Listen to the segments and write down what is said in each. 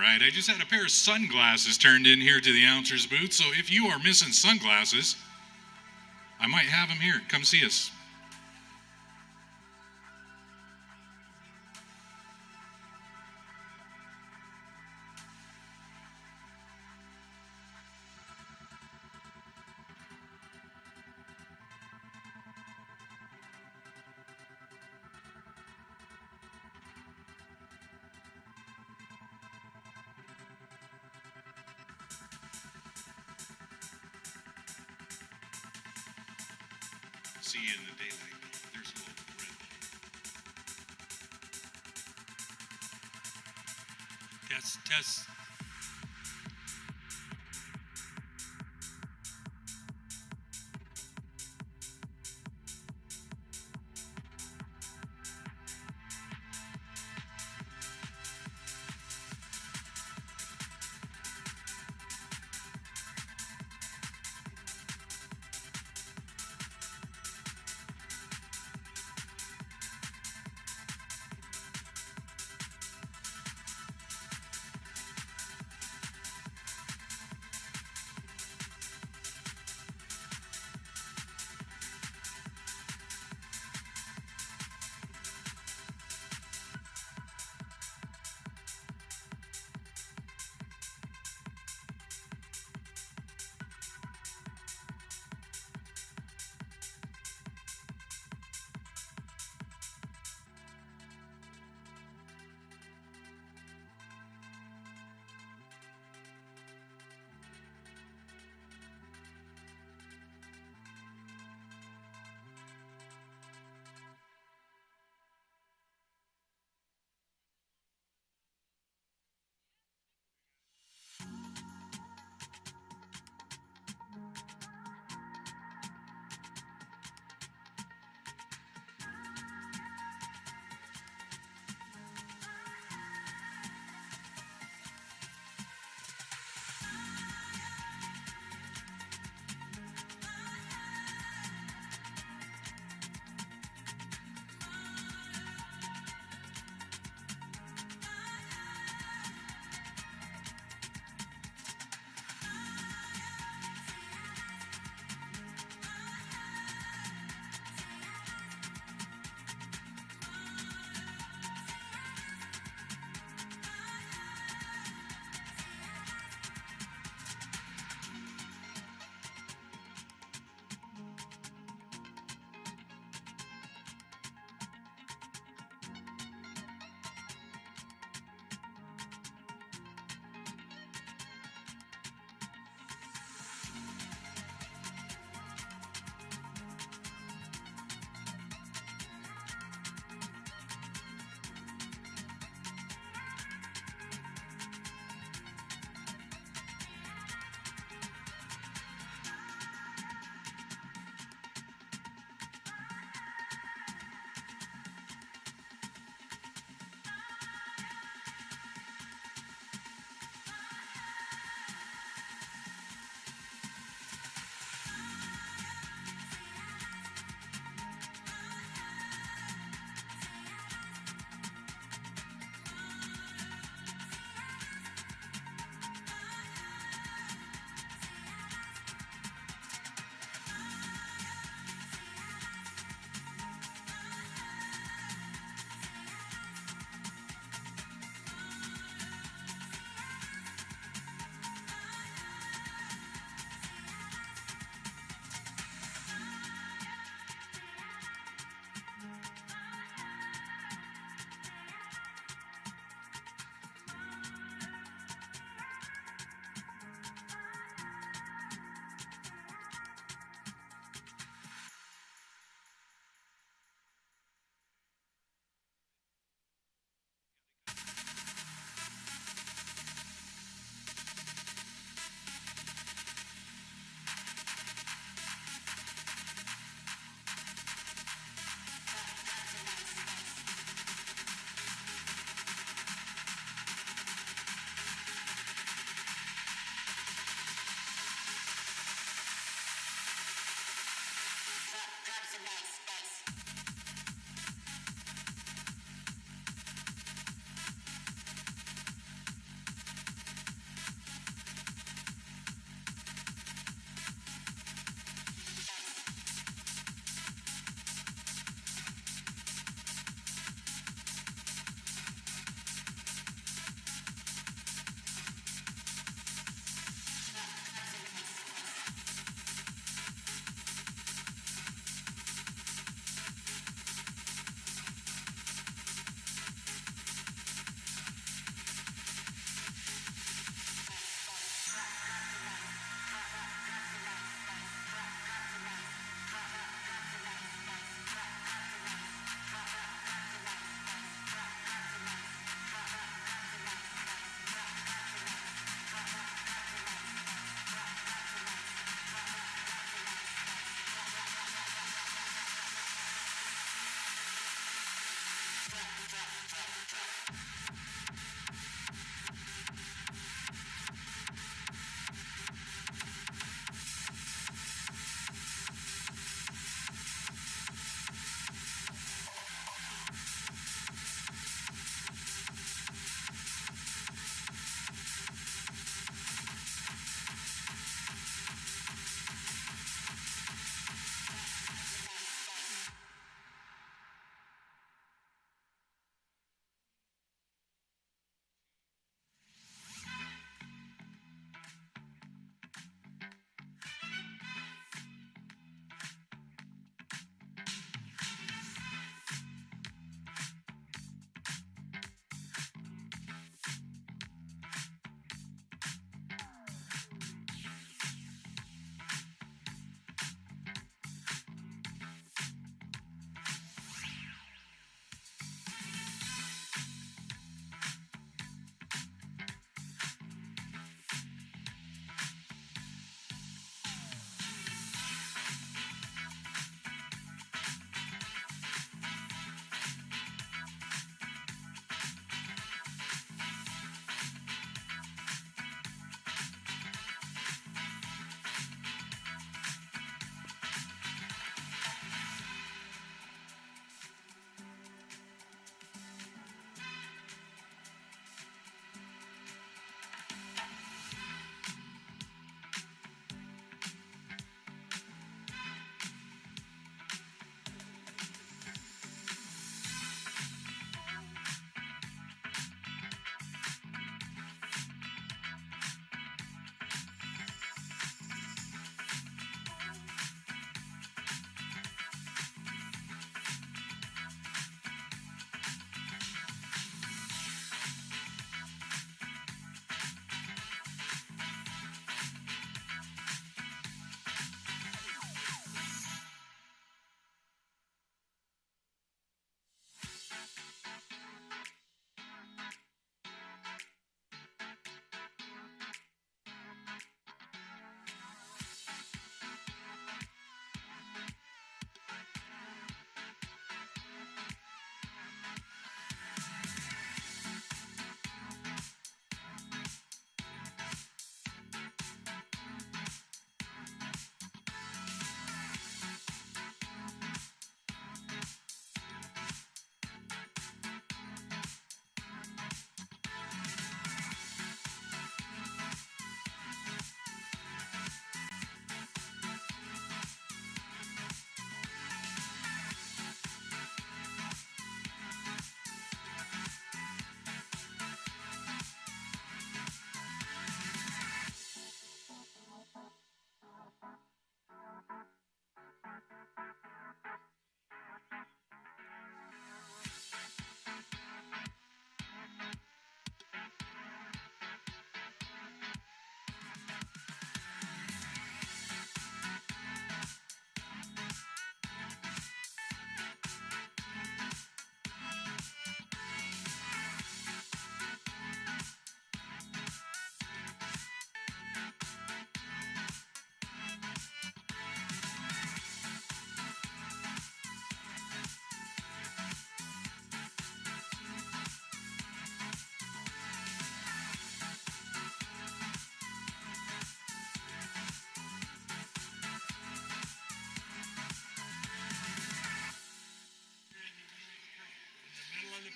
right. I just had a pair of sunglasses turned in here to the announcer's booth, so if you are missing sunglasses, I might have them here. Come see us. See you in the daylight. There's a little red light. Test.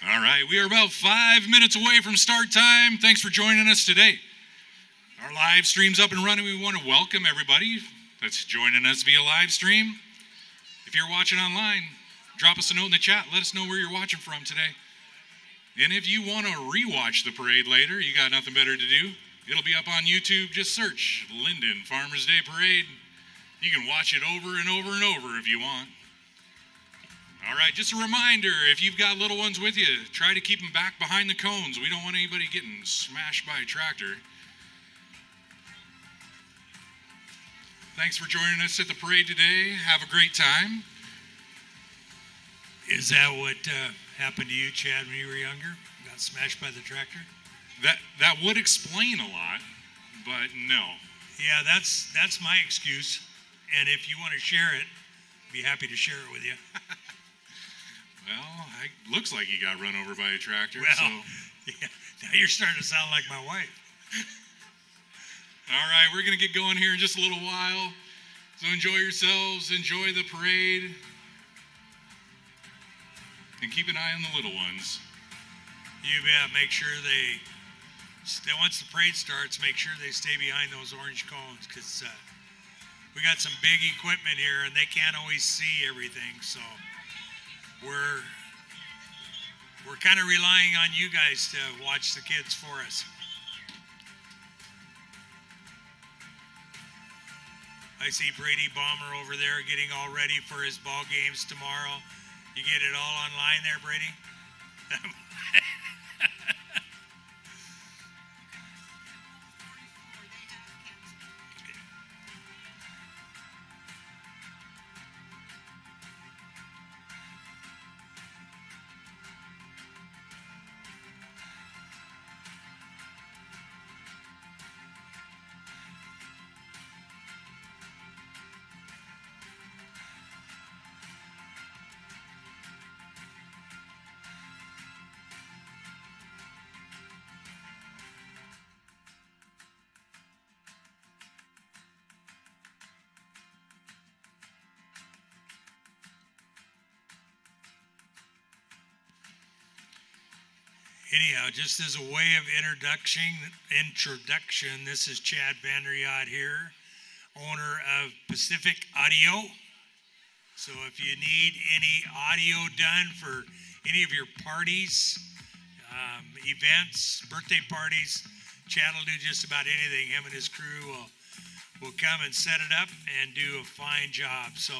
All right, we are about 5 minutes away from start time. Thanks for joining us today. Our live stream's up and running. We want to welcome everybody that's joining us via live stream. If you're watching online, drop us a note in the chat. Let us know where you're watching from today. And if you want to rewatch the parade later, you got nothing better to do. It'll be up on YouTube. Just search Lynden Farmers Day Parade. You can watch it over and over and over if you want. All right, just a reminder, if you've got little ones with you, try to keep them back behind the cones. We don't want anybody getting smashed by a tractor. Thanks for joining us at the parade today. Have a great time. Is that what happened to you, Chad, when you were younger? Got smashed by the tractor? That would explain a lot, but no. Yeah, that's my excuse. And if you want to share it, I'd be happy to share it with you. Well, it looks like he got run over by a tractor. Well, so. Yeah, now you're starting to sound like my wife. All right, we're going to get going here in just a little while. So enjoy yourselves, enjoy the parade, and keep an eye on the little ones. You bet. Make sure once the parade starts, make sure they stay behind those orange cones, because we got some big equipment here and they can't always see everything. So we're kind of relying on you guys to watch the kids for us. I see Brady Bomber over there getting all ready for his ball games tomorrow. You get it all online there, Brady? Anyhow, just as a way of introduction, this is Chad Vanderyacht here, owner of Pacific Audio. So if you need any audio done for any of your parties, events, birthday parties, Chad will do just about anything. Him and his crew will come and set it up and do a fine job. So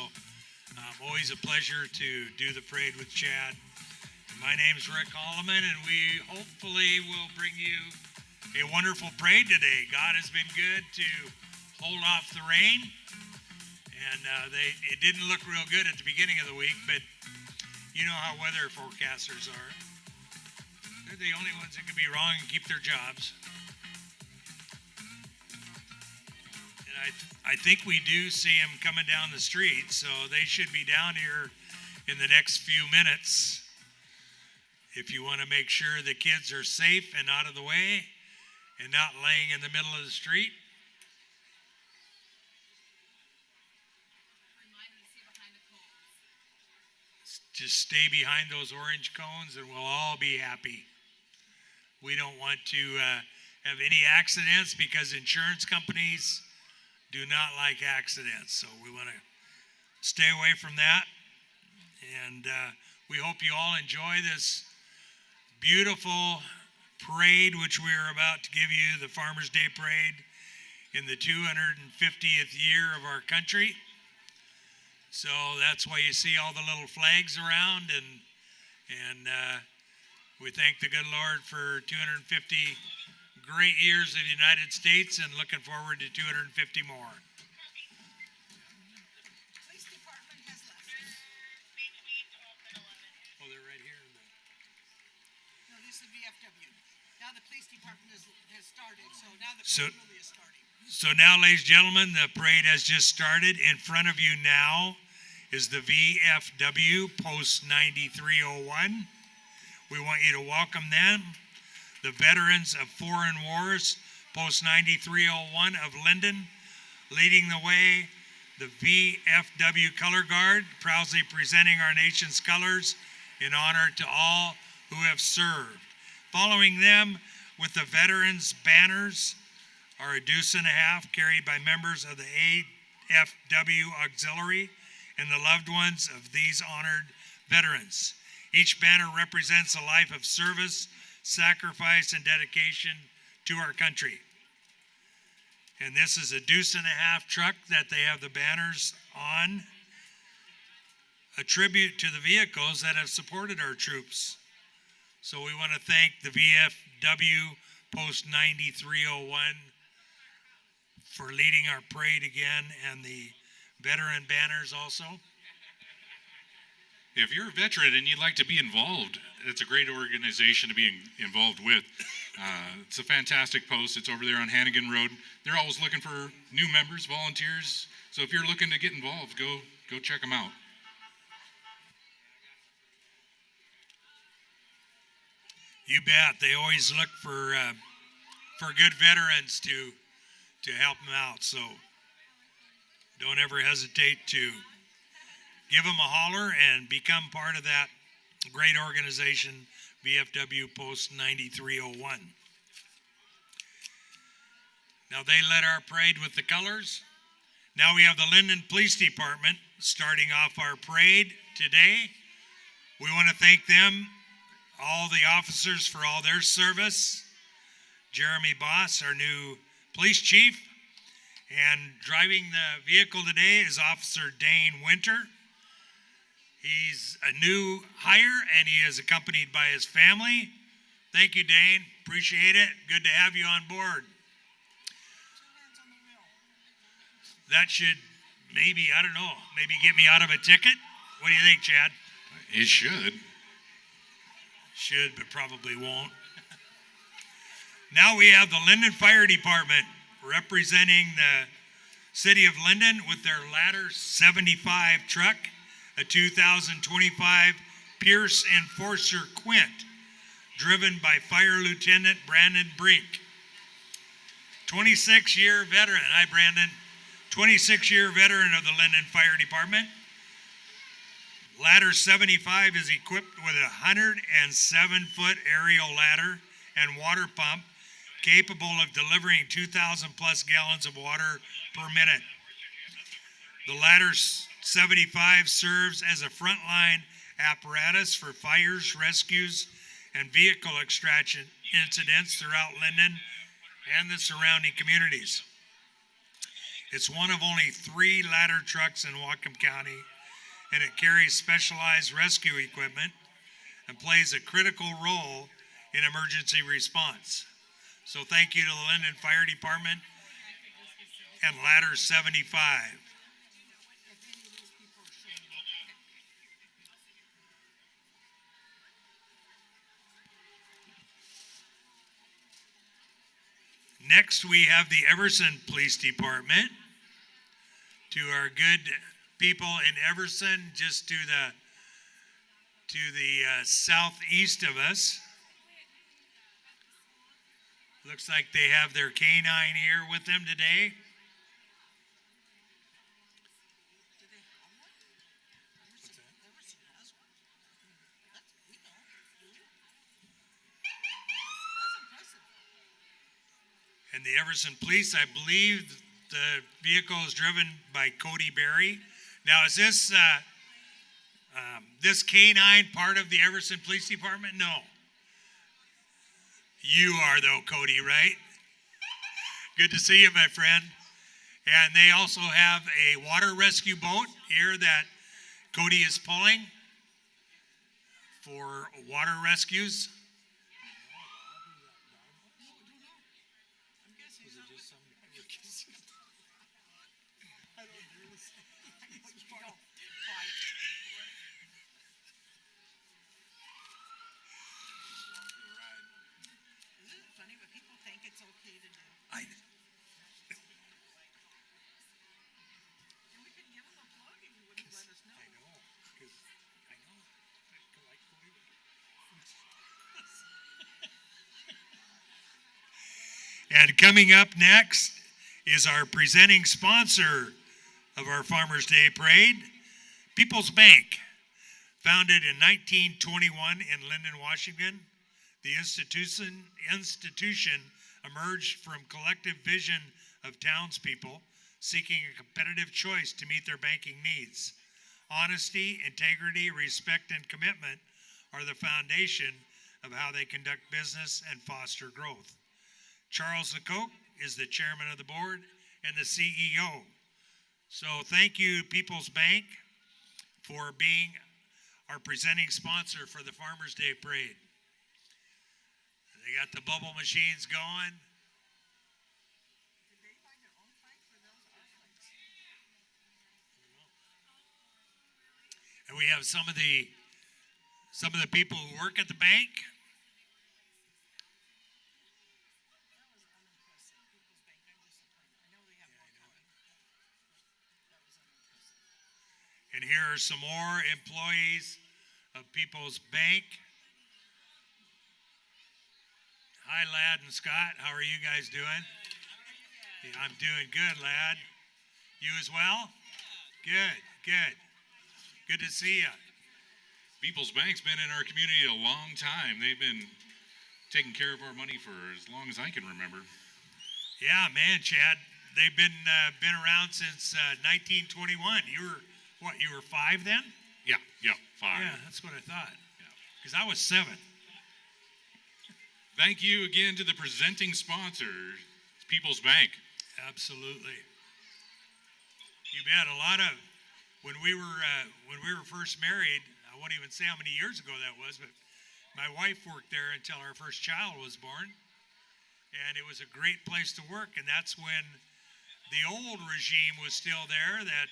always a pleasure to do the parade with Chad. My name's Rick Holloman, and we hopefully will bring you a wonderful parade today. God has been good to hold off the rain, and it didn't look real good at the beginning of the week, but you know how weather forecasters are. They're the only ones that can be wrong and keep their jobs. And I think we do see them coming down the street, so they should be down here in the next few minutes. If you want to make sure the kids are safe and out of the way and not laying in the middle of the street. Remind them to stay behind the cones. Just stay behind those orange cones and we'll all be happy. We don't want to have any accidents because insurance companies do not like accidents. So we want to stay away from that. And we hope you all enjoy this beautiful parade, which we are about to give you, the Farmers Day Parade in the 250th year of our country. So that's why you see all the little flags around, and we thank the good Lord for 250 great years of the United States and looking forward to 250 more. Police department has left. Oh, they're right here. No, this is VFW. Now the police department has started, so now the So- parade really is starting. So now, ladies and gentlemen, the parade has just started. In front of you now is the VFW Post 9301. We want you to welcome them, the Veterans of Foreign Wars, Post 9301 of Lynden. Leading the way, the VFW Color Guard, proudly presenting our nation's colors in honor to all who have served. Following them with the veterans banners are a deuce and a half carried by members of the AFW Auxiliary and the loved ones of these honored veterans. Each banner represents a life of service, sacrifice, and dedication to our country. And this is a deuce and a half truck that they have the banners on, a tribute to the vehicles that have supported our troops. So we want to thank the VFW Post 9301 for leading our parade again, and the veteran banners also. If you're a veteran and you'd like to be involved, it's a great organization to be involved with. It's a fantastic post. It's over there on Hannigan Road. They're always looking for new members, volunteers. So if you're looking to get involved, go check them out. You bet. They always look for good veterans to help them out. So don't ever hesitate to give them a holler and become part of that great organization, VFW Post 9301. Now they led our parade with the colors. Now we have the Lynden Police Department starting off our parade today. We want to thank them, all the officers, for all their service. Jeremy Boss, our new police chief, and driving the vehicle today is Officer Dane Winter. He's a new hire, and he is accompanied by his family. Thank you, Dane. Appreciate it. Good to have you on board. That should maybe, I don't know, maybe get me out of a ticket. What do you think, Chad? It should. Should, but probably won't. Now we have the Lynden Fire Department representing the city of Lynden with their Ladder 75 truck, a 2025 Pierce Enforcer Quint, driven by Fire Lieutenant Brandon Brink. 26-year veteran. Hi, Brandon. 26-year veteran of the Lynden Fire Department. Ladder 75 is equipped with a 107-foot aerial ladder and water pump capable of delivering 2,000 plus gallons of water per minute. The Ladder 75 serves as a frontline apparatus for fires, rescues, and vehicle extraction incidents throughout Lynden and the surrounding communities. It's one of only 3 ladder trucks in Whatcom County, and it carries specialized rescue equipment and plays a critical role in emergency response. So thank you to the Lynden Fire Department and Ladder 75. Next, we have the Everson Police Department. To our good people in Everson, just to the southeast of us. Looks like they have their canine here with them today. And the Everson Police, I believe the vehicle is driven by Cody Berry. Now, is this this canine part of the Everson Police Department? No. You are, though, Cody, right? Good to see you, my friend. And they also have a water rescue boat here that Cody is pulling for water rescues. And coming up next is our presenting sponsor of our Farmers Day Parade, People's Bank. Founded in 1921 in Lynden, Washington, the institution emerged from collective vision of townspeople seeking a competitive choice to meet their banking needs. Honesty, integrity, respect, and commitment are the foundation of how they conduct business and foster growth. Charles Lecoq is the chairman of the board and the CEO. So thank you, People's Bank, for being our presenting sponsor for the Farmers Day Parade. They got the bubble machines going. Did they buy their own flags for those our flags? And we have some of the people who work at the bank. That was unimpressive. People's Bank, I'm disappointed. I know they have more coming. That was unimpressive. And here are some more employees of People's Bank. Hi, Lad and Scott. How are you guys doing? Yeah, I'm doing good, Lad. You as well? Good, good. Good to see you. People's Bank's been in our community a long time. They've been taking care of our money for as long as I can remember. Yeah, man, Chad. They've been around since 1921. You were what? You were 5 then? Yeah, 5. Yeah, that's what I thought. Because I was 7. Thank you again to the presenting sponsor, People's Bank. Absolutely. You bet. A lot of when we were first married, I won't even say how many years ago that was, but my wife worked there until our first child was born, and it was a great place to work. And that's when the old regime was still there that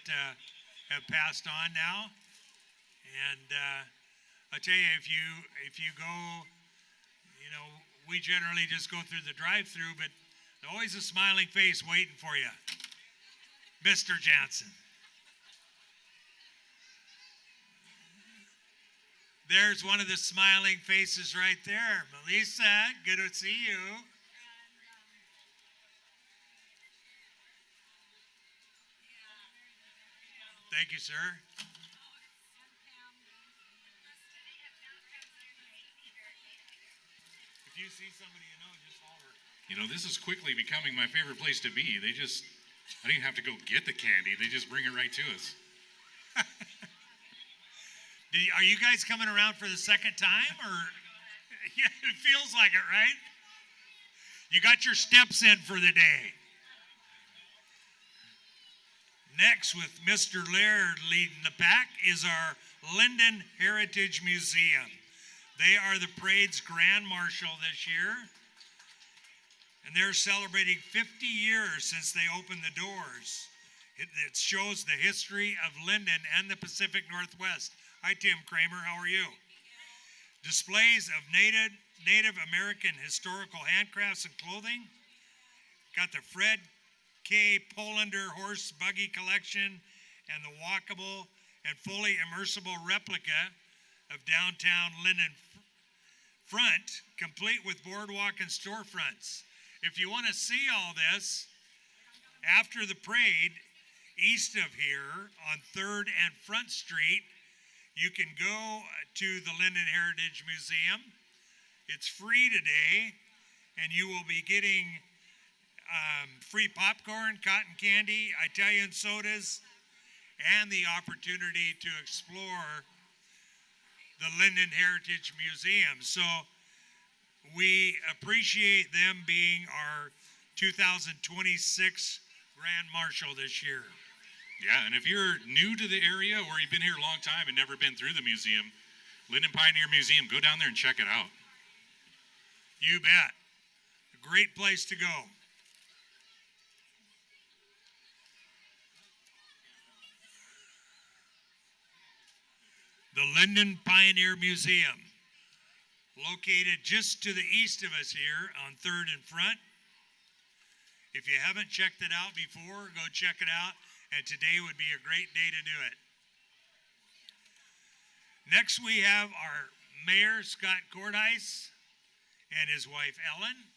have passed on now. And I tell you, if you go, you know, we generally just go through the drive-through, but always a smiling face waiting for you, Mr. Johnson. There's one of the smiling faces right there. Melissa, good to see you. Thank you, sir. If you see somebody you know, just holler. You know, this is quickly becoming my favorite place to be. I didn't have to go get the candy. They just bring it right to us. Are you guys coming around for the second time, or? Yeah, it feels like it, right? You got your steps in for the day. Next, with Mr. Laird leading the pack, is our Lynden Heritage Museum. They are the parade's grand marshal this year, and they're celebrating 50 years since they opened the doors. It shows the history of Lynden and the Pacific Northwest. Hi, Tim Kramer. How are you? Displays of Native American historical handcrafts and clothing. Got the Fred K. Polander horse buggy collection and the walkable and fully immersible replica of downtown Lynden front, complete with boardwalk and storefronts. If you want to see all this, after the parade, east of here on 3rd and Front Street, you can go to the Lynden Heritage Museum. It's free today, and you will be getting free popcorn, cotton candy, Italian sodas, and the opportunity to explore the Lynden Heritage Museum. So we appreciate them being our 2026 Grand Marshal this year. Yeah, and if you're new to the area or you've been here a long time and never been through the museum, Lynden Pioneer Museum, go down there and check it out. You bet. A great place to go. The Lynden Pioneer Museum, located just to the east of us here on 3rd and Front. If you haven't checked it out before, go check it out, and today would be a great day to do it. Next, we have our Mayor, Scott Cordice, and his wife, Ellen,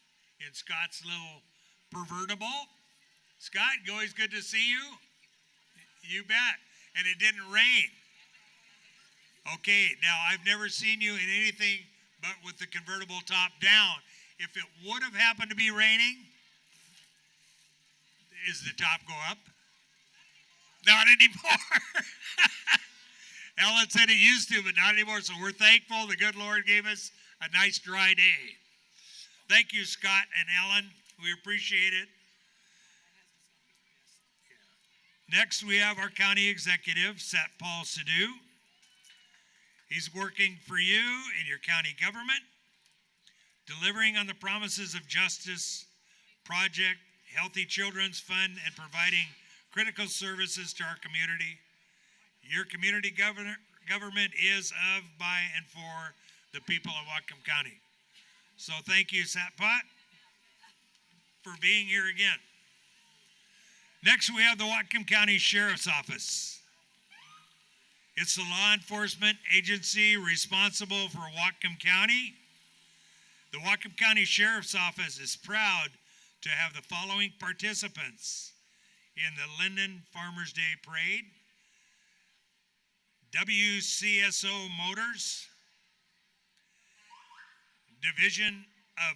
in Scott's little pervertible. Scott, always good to see you. You bet. And it didn't rain. Okay, now I've never seen you in anything but with the convertible top down. If it would have happened to be raining, is the top go up? Not anymore. Ellen said it used to, but not anymore. So we're thankful the good Lord gave us a nice dry day. Thank you, Scott and Ellen. We appreciate it. Next, we have our county executive, Sat Paul Sidhu. He's working for you in your county government, delivering on the promises of justice, project, healthy children's fund, and providing critical services to our community. Your community government is of, by, and for the people of Whatcom County. So thank you, Satpat, for being here again. Next, we have the Whatcom County Sheriff's Office. It's the law enforcement agency responsible for Whatcom County. The Whatcom County Sheriff's Office is proud to have the following participants in the Lynden Farmers Day Parade: WCSO Motors, Division of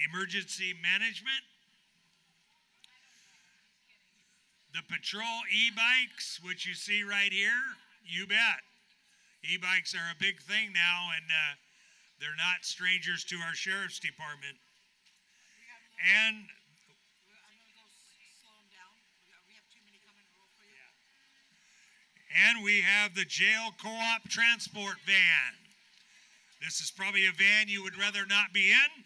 Emergency Management, the patrol e-bikes, which you see right here. You bet. E-bikes are a big thing now, and they're not strangers to our sheriff's department. And I'm gonna go slow them down. We have too many coming to roll for you. And we have the jail co-op transport van. This is probably a van you would rather not be in.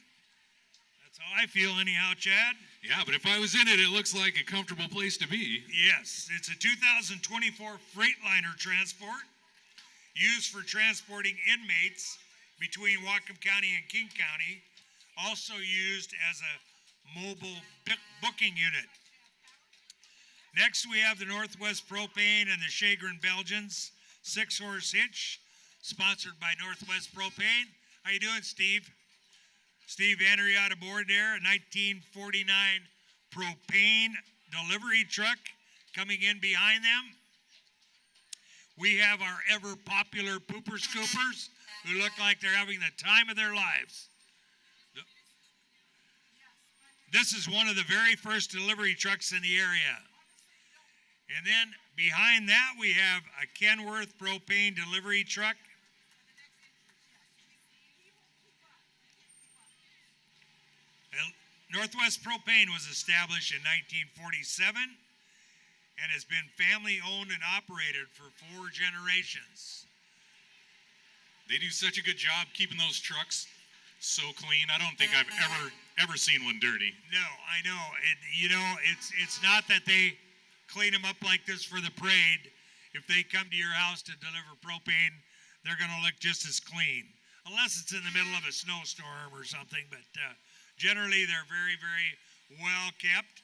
That's how I feel anyhow, Chad. Yeah, but if I was in it, it looks like a comfortable place to be. Yes, it's a 2024 Freightliner transport used for transporting inmates between Whatcom County and King County, also used as a mobile booking unit. Next, we have the Northwest Propane and the Chagrin Belgians 6-horse hitch, sponsored by Northwest Propane. How you doing, Steve? Steve Andriott aboard there, a 1949 propane delivery truck coming in behind them. We have our ever popular pooper scoopers who look like they're having the time of their lives. This is one of the very first delivery trucks in the area. And then behind that, we have a Kenworth propane delivery truck. Northwest Propane was established in 1947 and has been family owned and operated for 4 generations. They do such a good job keeping those trucks so clean. I don't think I've ever seen one dirty. No, I know. It's not that they clean them up like this for the parade. If they come to your house to deliver propane, they're going to look just as clean. Unless it's in the middle of a snowstorm or something, but generally they're very, very well kept.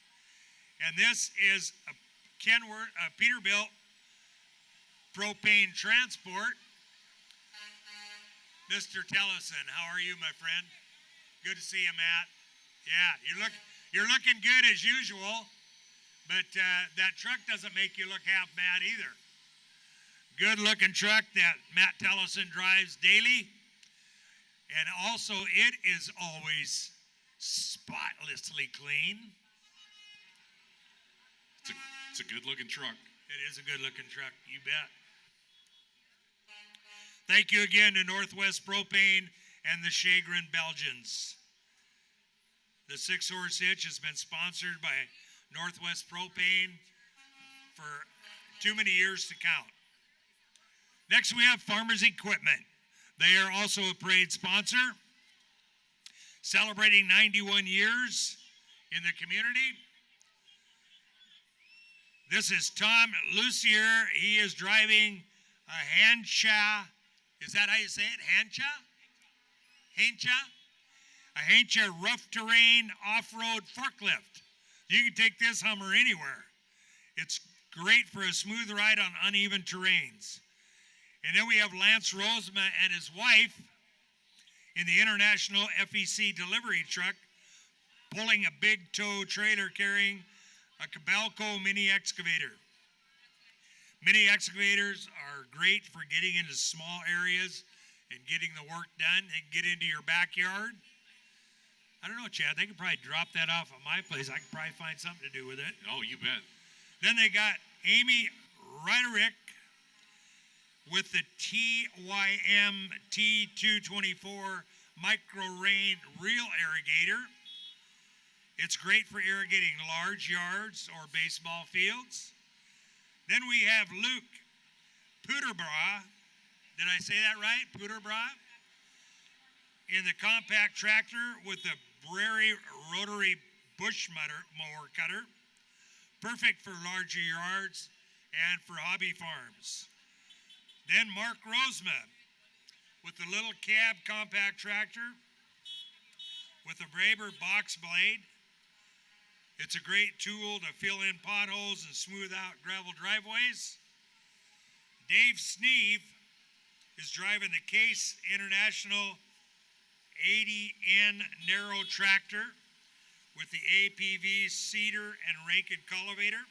And this is a Kenworth, Peterbilt propane transport. Mr. Tellison, how are you, my friend? Good to see you, Matt. Yeah, you're looking good as usual, but that truck doesn't make you look half bad either. Good looking truck that Matt Tellison drives daily. And also, it is always spotlessly clean. It's a good looking truck. It is a good looking truck, you bet. Thank you again to Northwest Propane and the Chagrin Belgians. The 6-horse hitch has been sponsored by Northwest Propane for too many years to count. Next, we have Farmers Equipment. They are also a parade sponsor, celebrating 91 years in the community. This is Tom Lucier. He is driving a Hancha. Is that how you say it? Hancha? Hancha? A Hancha rough terrain off-road forklift. You can take this Hummer anywhere. It's great for a smooth ride on uneven terrains. And then we have Lance Rosema and his wife in the International FEC delivery truck, pulling a big tow trailer carrying a Cabalco mini excavator. Mini excavators are great for getting into small areas and getting the work done and get into your backyard. I don't know, Chad, they could probably drop that off at my place. I could probably find something to do with it. Oh, you bet. Then they got Amy Rhetoric with the TYM T224 Micro Rain Reel Irrigator. It's great for irrigating large yards or baseball fields. Then we have Luke Puderbra. Did I say that right? Puderbra? In the compact tractor with the Brary rotary bush mower cutter. Perfect for larger yards and for hobby farms. Then Mark Rosema with the little cab compact tractor with a Braber box blade. It's a great tool to fill in potholes and smooth out gravel driveways. Dave Sneeve is driving the Case International 80N narrow tractor with the APV seeder and Rankine cultivator.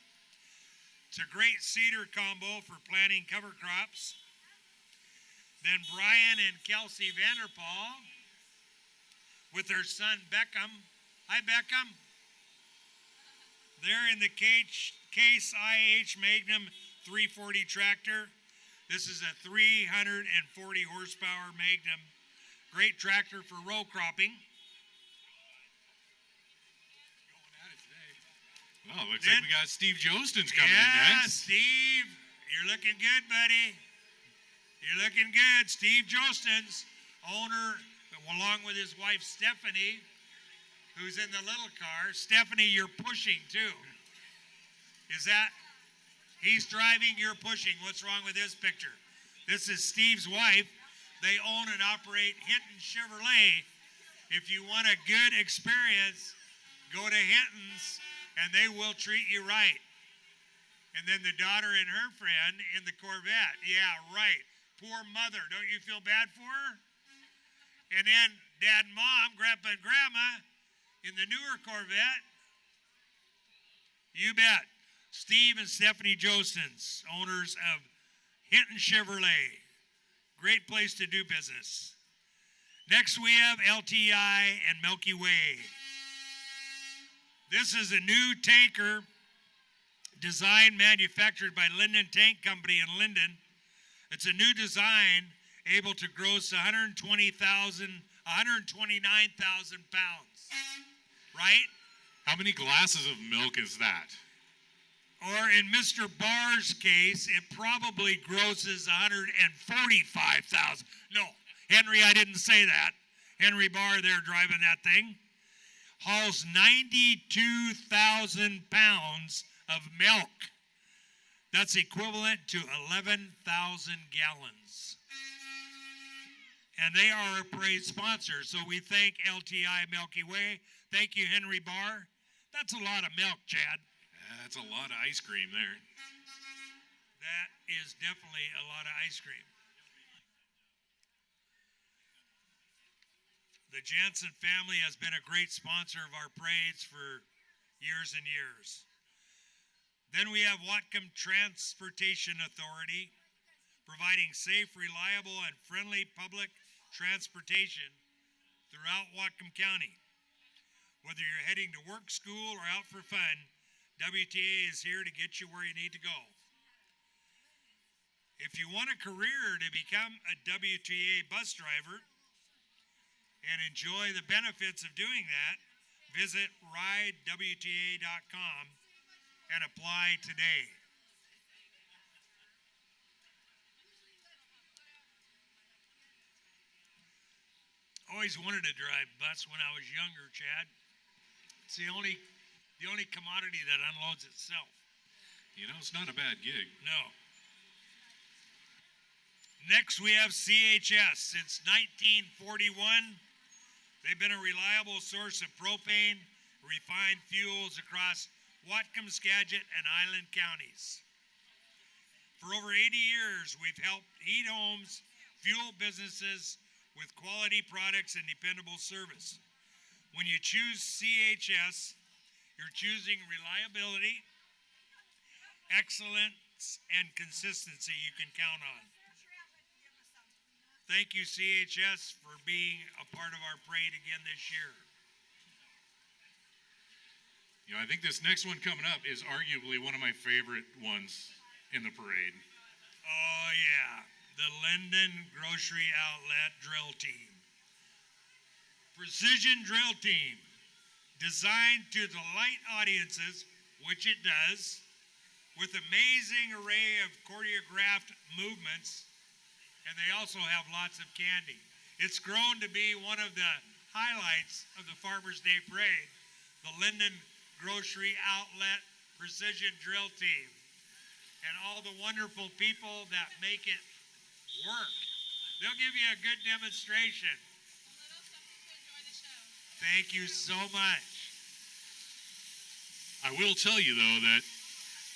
It's a great seeder combo for planting cover crops. Then Brian and Kelsey Vanderpaul with their son Beckham. Hi, Beckham. They're in the Case IH Magnum 340 tractor. This is a 340 horsepower Magnum. Great tractor for row cropping. Well, looks like we got Steve Jostens coming in next. Steve, you're looking good, buddy. You're looking good. Steve Jostens, owner, along with his wife Stephanie, who's in the little car. Stephanie, you're pushing too. Is that, he's driving, you're pushing. What's wrong with this picture? This is Steve's wife. They own and operate Hinton Chevrolet. If you want a good experience, go to Hinton's and they will treat you right. And then the daughter and her friend in the Corvette. Yeah, right. Poor mother. Don't you feel bad for her? And then dad and mom, grandpa and grandma in the newer Corvette. You bet. Steve and Stephanie Jostens, owners of Hinton Chevrolet. Great place to do business. Next we have LTI and Milky Way. This is a new tanker designed, manufactured by Lynden Tank Company in Lynden. It's a new design able to gross 129,000 pounds. Right? How many glasses of milk is that? Or in Mr. Barr's case, it probably grosses 145,000. No, Henry, I didn't say that. Henry Barr there driving that thing. Hauls 92,000 pounds of milk. That's equivalent to 11,000 gallons. And they are a parade sponsor, so we thank LTI Milky Way. Thank you, Henry Barr. That's a lot of milk, Chad. That's a lot of ice cream there. That is definitely a lot of ice cream. The Jansen family has been a great sponsor of our parades for years and years. Then we have Whatcom Transportation Authority, providing safe, reliable, and friendly public transportation throughout Whatcom County. Whether you're heading to work, school, or out for fun, WTA is here to get you where you need to go. If you want a career to become a WTA bus driver and enjoy the benefits of doing that, visit ridewta.com and apply today. Always wanted to drive bus when I was younger, Chad. It's the only commodity that unloads itself. You know, it's not a bad gig. No. Next, we have CHS. Since 1941, they've been a reliable source of propane, refined fuels across Whatcom, Skagit, and Island counties. For over 80 years, we've helped heat homes, fuel businesses with quality products and dependable service. When you choose CHS, you're choosing reliability, excellent and consistency you can count on. Thank you, CHS, for being a part of our parade again this year. You know, I think this next one coming up is arguably one of my favorite ones in the parade. Oh, yeah. The Lynden Grocery Outlet Drill Team. Precision drill team. Designed to delight audiences, which it does, with amazing array of choreographed movements, and they also have lots of candy. It's grown to be one of the highlights of the Farmers Day Parade, the Lynden Grocery Outlet Precision Drill Team, and all the wonderful people that make it work. They'll give you a good demonstration. Thank you so much. I will tell you, though, that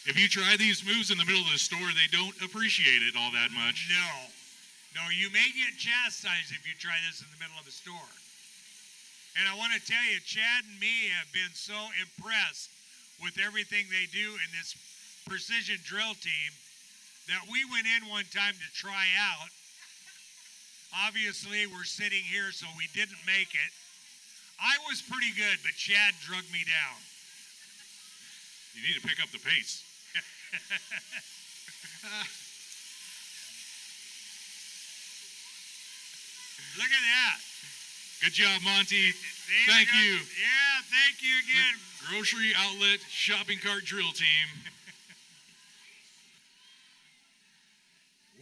if you try these moves in the middle of the store, they don't appreciate it all that much. No, you may get chastised if you try this in the middle of a store. And I want to tell you, Chad and me have been so impressed with everything they do in this precision drill team that we went in one time to try out. Obviously, we're sitting here, so we didn't make it. I was pretty good, but Chad drug me down. You need to pick up the pace. Look at that. Good job, Monty. There Thank go. you. Yeah, thank you again. Grocery Outlet Shopping Cart Drill Team.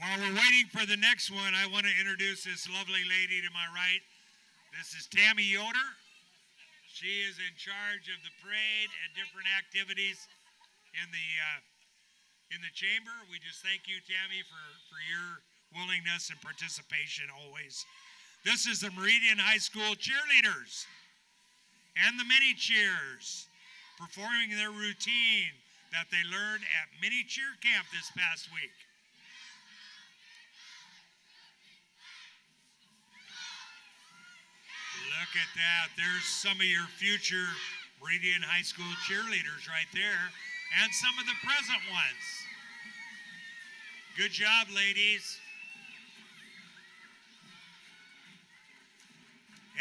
While we're waiting for the next one, I want to introduce this lovely lady to my right. This is Tammy Yoder. She is in charge of the parade and different activities in the chamber. We just thank you, Tammy, for your willingness and participation always. This is the Meridian High School cheerleaders and the mini cheers performing their routine that they learned at mini cheer camp this past week. Look at that. There's some of your future Meridian High School cheerleaders right there, and some of the present ones. Good job, ladies.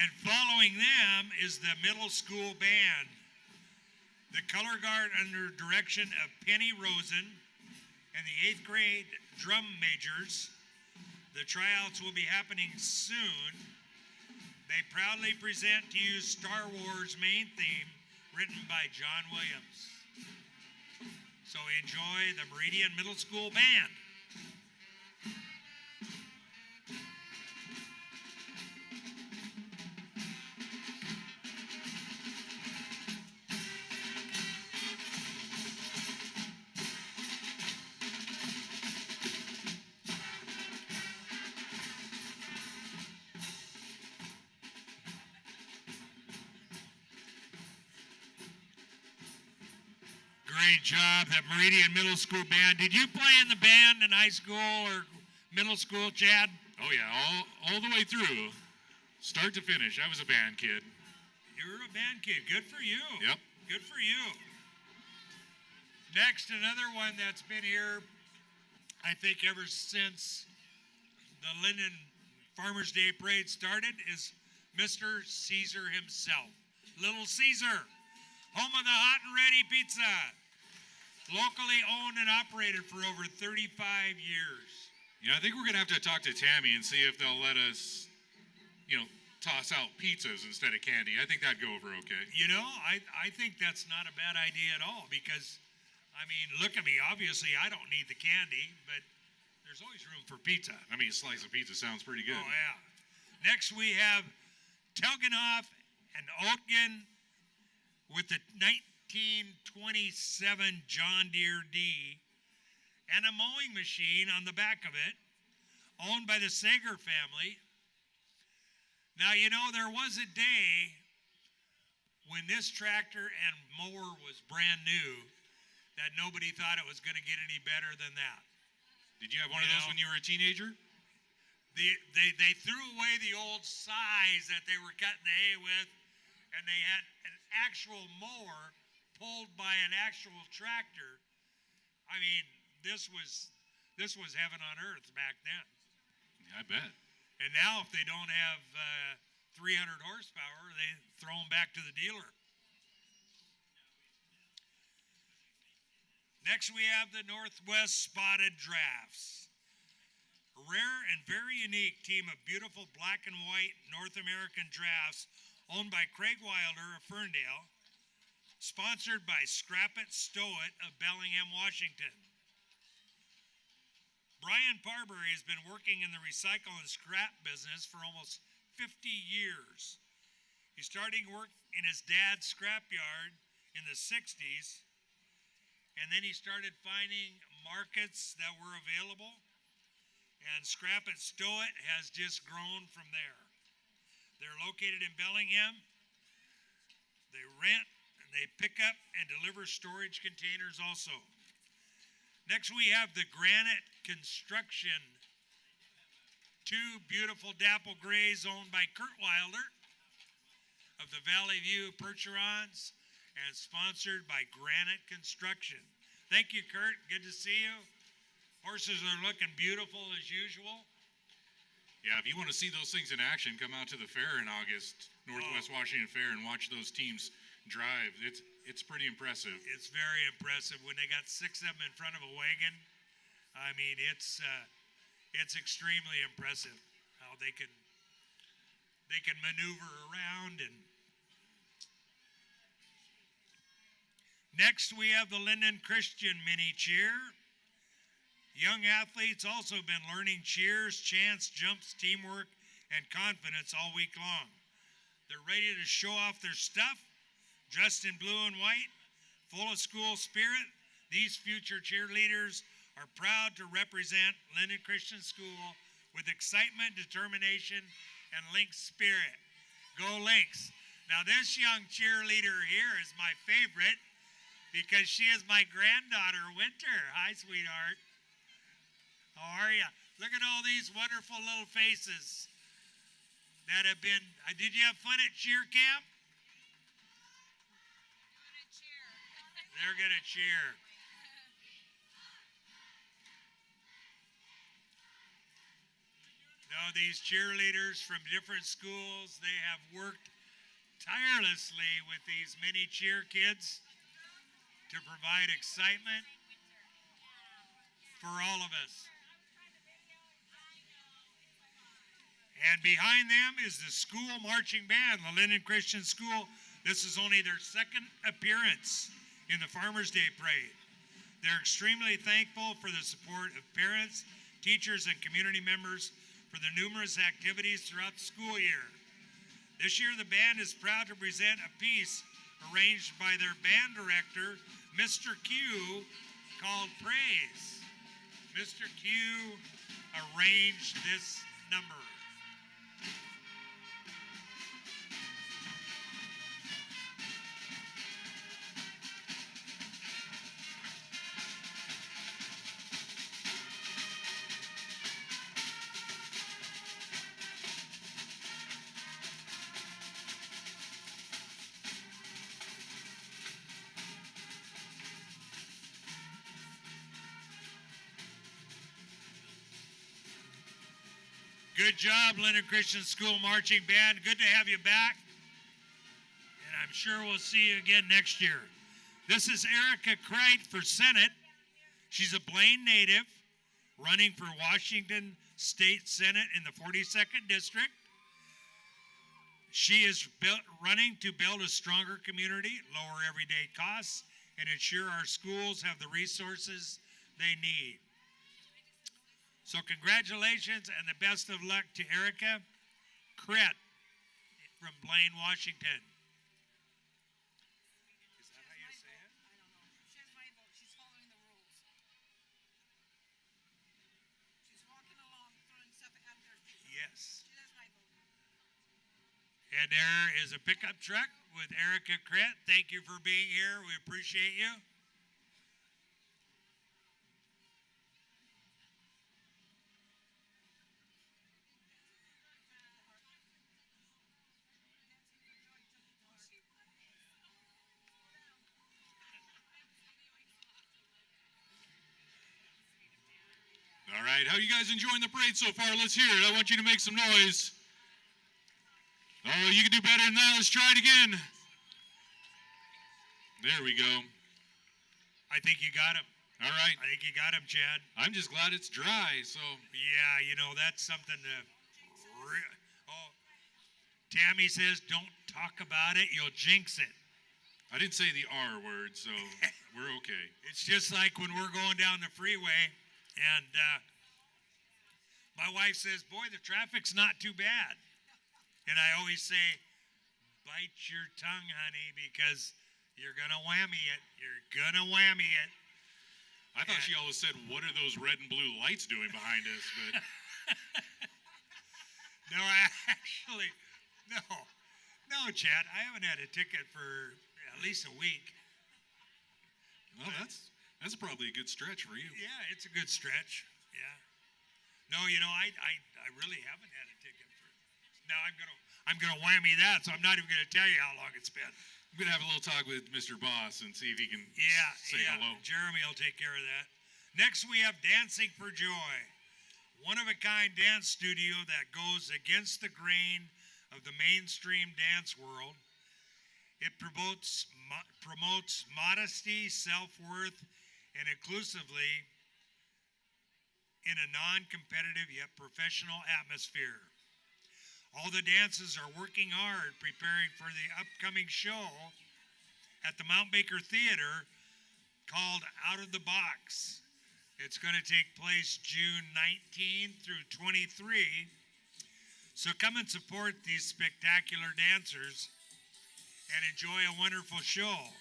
And following them is the middle school band. The color guard under direction of Penny Rosen and the 8th grade drum majors. The tryouts will be happening soon. They proudly present to you Star Wars main theme written by John Williams. So enjoy the Meridian Middle School Band. Great job, that Meridian Middle School Band. Did you play in the band in high school or middle school, Chad? Oh, yeah, all the way through, start to finish. I was a band kid. You were a band kid. Good for you. Yep. Good for you. Next, another one that's been here, I think, ever since the Lynden Farmers Day Parade started is Mr. Caesar himself. Little Caesar, home of the hot and ready pizza. Locally owned and operated for over 35 years. You know, I think we're going to have to talk to Tammy and see if they'll let us, toss out pizzas instead of candy. I think that'd go over okay. You know, I think that's not a bad idea at all because, I mean, look at me. Obviously, I don't need the candy, but there's always room for pizza. I mean, a slice of pizza sounds pretty good. Oh, yeah. Next, we have Telgenhoff and Oatgen with the 1927 John Deere D and a mowing machine on the back of it, owned by the Sager family. Now, you know, there was a day when this tractor and mower was brand new that nobody thought it was going to get any better than that. Did you have one of those when you were a teenager? They threw away the old size that they were cutting the hay with, and they had an actual mower pulled by an actual tractor. I mean, this was heaven on earth back then. Yeah, I bet. And now if they don't have 300 horsepower, they throw them back to the dealer. Next we have the Northwest Spotted Drafts. A rare and very unique team of beautiful black and white North American drafts owned by Craig Wilder of Ferndale, sponsored by Scrap It, Stow It of Bellingham, Washington. Brian Parbury has been working in the recycle and scrap business for almost 50 years. He started work in his dad's scrapyard in the 60s, and then he started finding markets that were available, and Scrap It, Stow It has just grown from there. They're located in Bellingham. They rent and they pick up and deliver storage containers also. Next we have the Granite Construction. Two beautiful dapple grays owned by Kurt Wilder of the Valley View Percherons and sponsored by Granite Construction. Thank you, Kurt. Good to see you. Horses are looking beautiful as usual. Yeah, if you want to see those things in action, come out to the fair in August, Northwest Washington Fair, and watch those teams drive. It's pretty impressive. It's very impressive when they got 6 of them in front of a wagon. I mean, it's extremely impressive how they can maneuver around. And next we have the Lynden Christian Mini Cheer. Young athletes also been learning cheers, chants, jumps, teamwork, and confidence all week long. They're ready to show off their stuff, dressed in blue and white, full of school spirit. These future cheerleaders are proud to represent Lynden Christian School with excitement, determination, and Lynx spirit. Go Lynx. Now this young cheerleader here is my favorite because she is my granddaughter, Winter. Hi, sweetheart. How are you? Look at all these wonderful little faces that have been, did you have fun at cheer camp? They're going to cheer. Now these cheerleaders from different schools, they have worked tirelessly with these mini cheer kids to provide excitement for all of us. And behind them is the school marching band, the Lynden Christian School. This is only their second appearance in the Farmers Day Parade. They're extremely thankful for the support of parents, teachers, and community members for the numerous activities throughout the school year. This year, the band is proud to present a piece arranged by their band director, Mr. Q, called Praise. Mr. Q arranged this number. Good job, Lynden Christian School Marching Band. Good to have you back. And I'm sure we'll see you again next year. This is Erica Kreit for Senate. She's a Blaine native, running for Washington State Senate in the 42nd District. She is running to build a stronger community, lower everyday costs, and ensure our schools have the resources they need. So congratulations and the best of luck to Erica Kreit from Blaine, Washington. Is that how you say it? I don't know. She has my vote. She's following the rules. She's walking along, throwing stuff at their feet. Yes. She has my vote. And there is a pickup truck with Erica Kreit. Thank you for being here. We appreciate you. right, how you guys enjoying the parade so far? Let's hear it. I want you to make some noise. Oh, you can do better than that. Let's try it again. There we go. I think you got him. All right. I think you got him, Chad. I'm just glad it's dry, so. Yeah, you know, that's something to... Oh, Tammy says, don't talk about it. You'll jinx it. I didn't say the R word, so we're okay. It's just like when we're going down the freeway, and my wife says, boy, the traffic's not too bad. And I always say, bite your tongue, honey, because you're going to whammy it. You're going to whammy it. I thought she always said, what are those red and blue lights doing behind us? But No, actually, no, Chad, I haven't had a ticket for at least a week. well, that's probably a good stretch for you. Yeah, it's a good stretch. Yeah. No, you know, I really haven't had a ticket for. Now I'm gonna whammy that, so I'm not even gonna tell you how long it's been. I'm gonna have a little talk with Mr. Boss and see if he can say Yeah. hello. Jeremy will take care of that. Next, we have Dancing for Joy, one-of-a-kind dance studio that goes against the grain of the mainstream dance world. It promotes modesty, self-worth, and inclusively in a non-competitive yet professional atmosphere. All the dancers are working hard preparing for the upcoming show at the Mount Baker Theater called Out of the Box. It's going to take place June 19 through 23. So come and support these spectacular dancers and enjoy a wonderful show.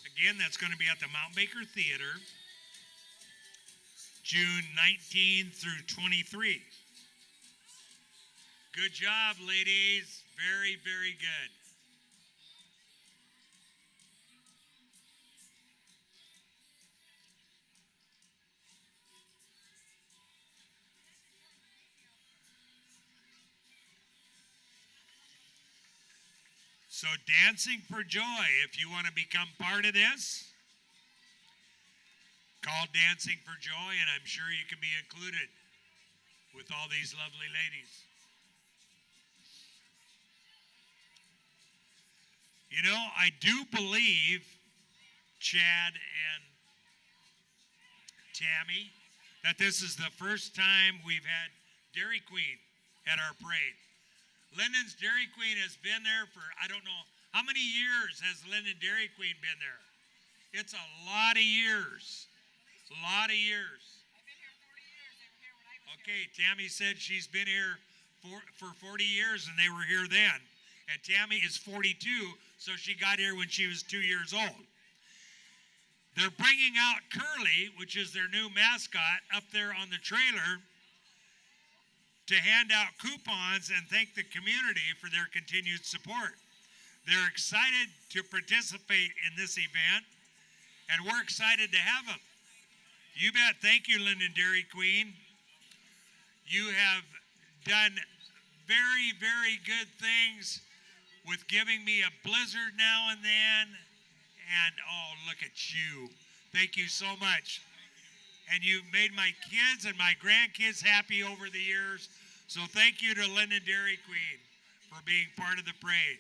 Again, that's going to be at the Mount Baker Theater, June 19 through 23. Good job, ladies. Very, very good. So Dancing for Joy, if you want to become part of this, call Dancing for Joy, and I'm sure you can be included with all these lovely ladies. You know, I do believe, Chad and Tammy, that this is the first time we've had Dairy Queen at our parade. Lynden's Dairy Queen has been there for, I don't know, how many years has Lynden Dairy Queen been there? It's a lot of years. A lot of years. I've been here 40 years. They were here when I was Okay, Tammy said she's been here for 40 years and they were here then. And Tammy is 42, so she got here when she was 2 years old. They're bringing out Curly, which is their new mascot, up there on the trailer to hand out coupons and thank the community for their continued support. They're excited to participate in this event, and we're excited to have them. You bet. Thank you, Lynden Dairy Queen. You have done very, very good things with giving me a blizzard now and then. And, oh, look at you. Thank you so much. And you've made my kids and my grandkids happy over the years. So thank you to Lynden Dairy Queen for being part of the parade.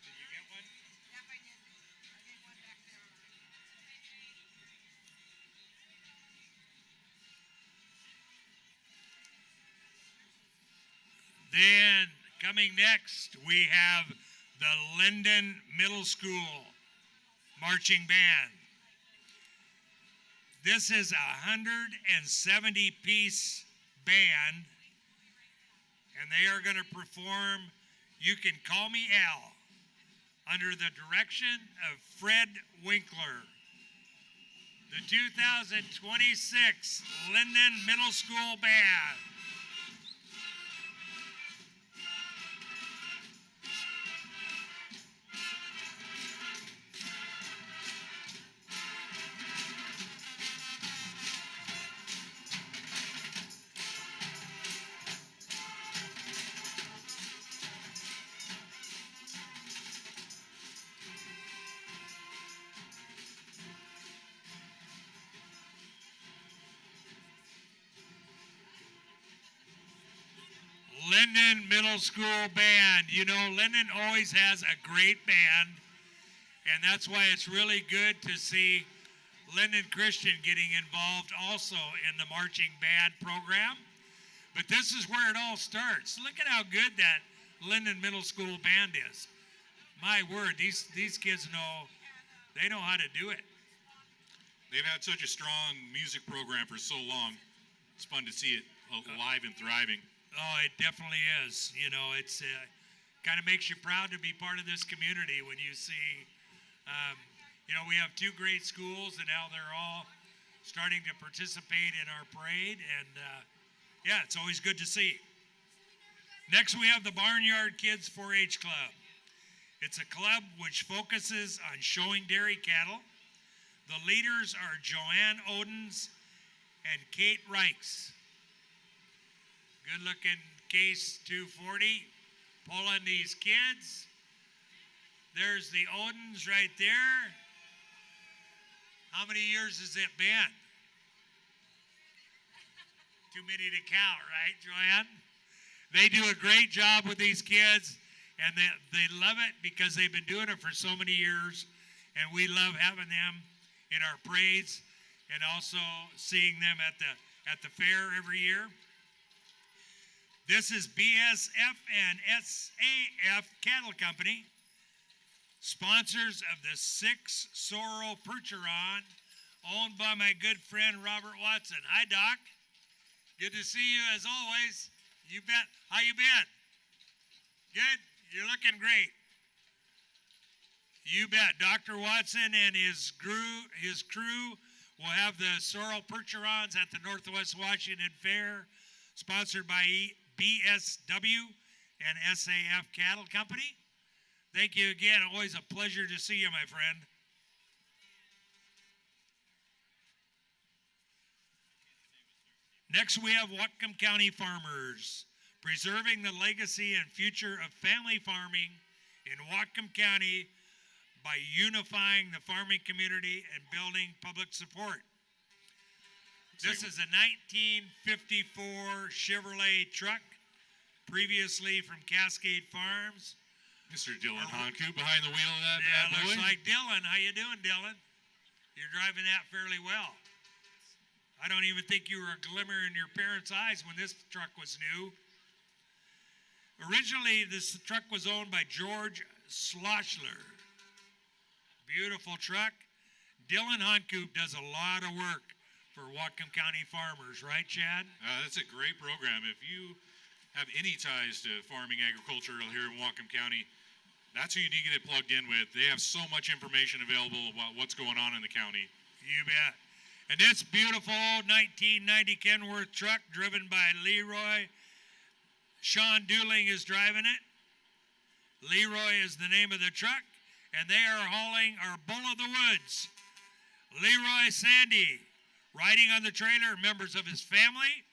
Did you get one? Yep, I did. I gave one back there already. Then coming next, we have the Lynden Middle School Marching Band. This is a 170-piece band, and they are going to perform You Can Call Me Al under the direction of Fred Winkler. The 2026 Lynden Middle School Band. Lynden Middle School Band. You know, Lynden always has a great band, and that's why it's really good to see Lynden Christian getting involved also in the marching band program. But this is where it all starts. Look at how good that Lynden Middle School Band is. My word, these kids they know how to do it. They've had such a strong music program for so long. It's fun to see it alive and thriving. Oh, it definitely is. You know, it's kind of makes you proud to be part of this community when you see, you know, we have two great schools and now they're all starting to participate in our parade. And yeah, it's always good to see. Next, we have the Barnyard Kids 4-H Club. It's a club which focuses on showing dairy cattle. The leaders are Joanne Odens and Kate Reichs. Good-looking Case 240 pulling these kids. There's the Odens right there. How many years has it been? Too many to count, right, Joanne? They do a great job with these kids, and they love it because they've been doing it for so many years, and we love having them in our parades and also seeing them at the fair every year. This is BSF and SAF Cattle Company, sponsors of the 6 Sorrel Percheron, owned by my good friend Robert Watson. Hi, Doc. Good to see you as always. You bet. How you been? Good? You're looking great. You bet. Dr. Watson and his crew will have the Sorrel Percherons at the Northwest Washington Fair, sponsored by BSW and SAF Cattle Company. Thank you again. Always a pleasure to see you, my friend. Next, we have Whatcom County Farmers, preserving the legacy and future of family farming in Whatcom County by unifying the farming community and building public support. This is a 1954 Chevrolet truck, previously from Cascade Farms. Mr. Dylan Honku behind the wheel of that Yeah, bad boy. looks like Dylan. How you doing, Dylan? You're driving that fairly well. I don't even think you were a glimmer in your parents' eyes when this truck was new. Originally, this truck was owned by George Schlossler. Beautiful truck. Dylan Honkoop does a lot of work for Whatcom County farmers, right, Chad? That's a great program. If you have any ties to farming agriculture here in Whatcom County, that's who you need to get it plugged in with. They have so much information available about what's going on in the county. You bet. And this beautiful 1990 Kenworth truck driven by Leroy. Sean Dooling is driving it. Leroy is the name of the truck, and they are hauling our Bull of the Woods. Leroy Sandy riding on the trailer, members of his family.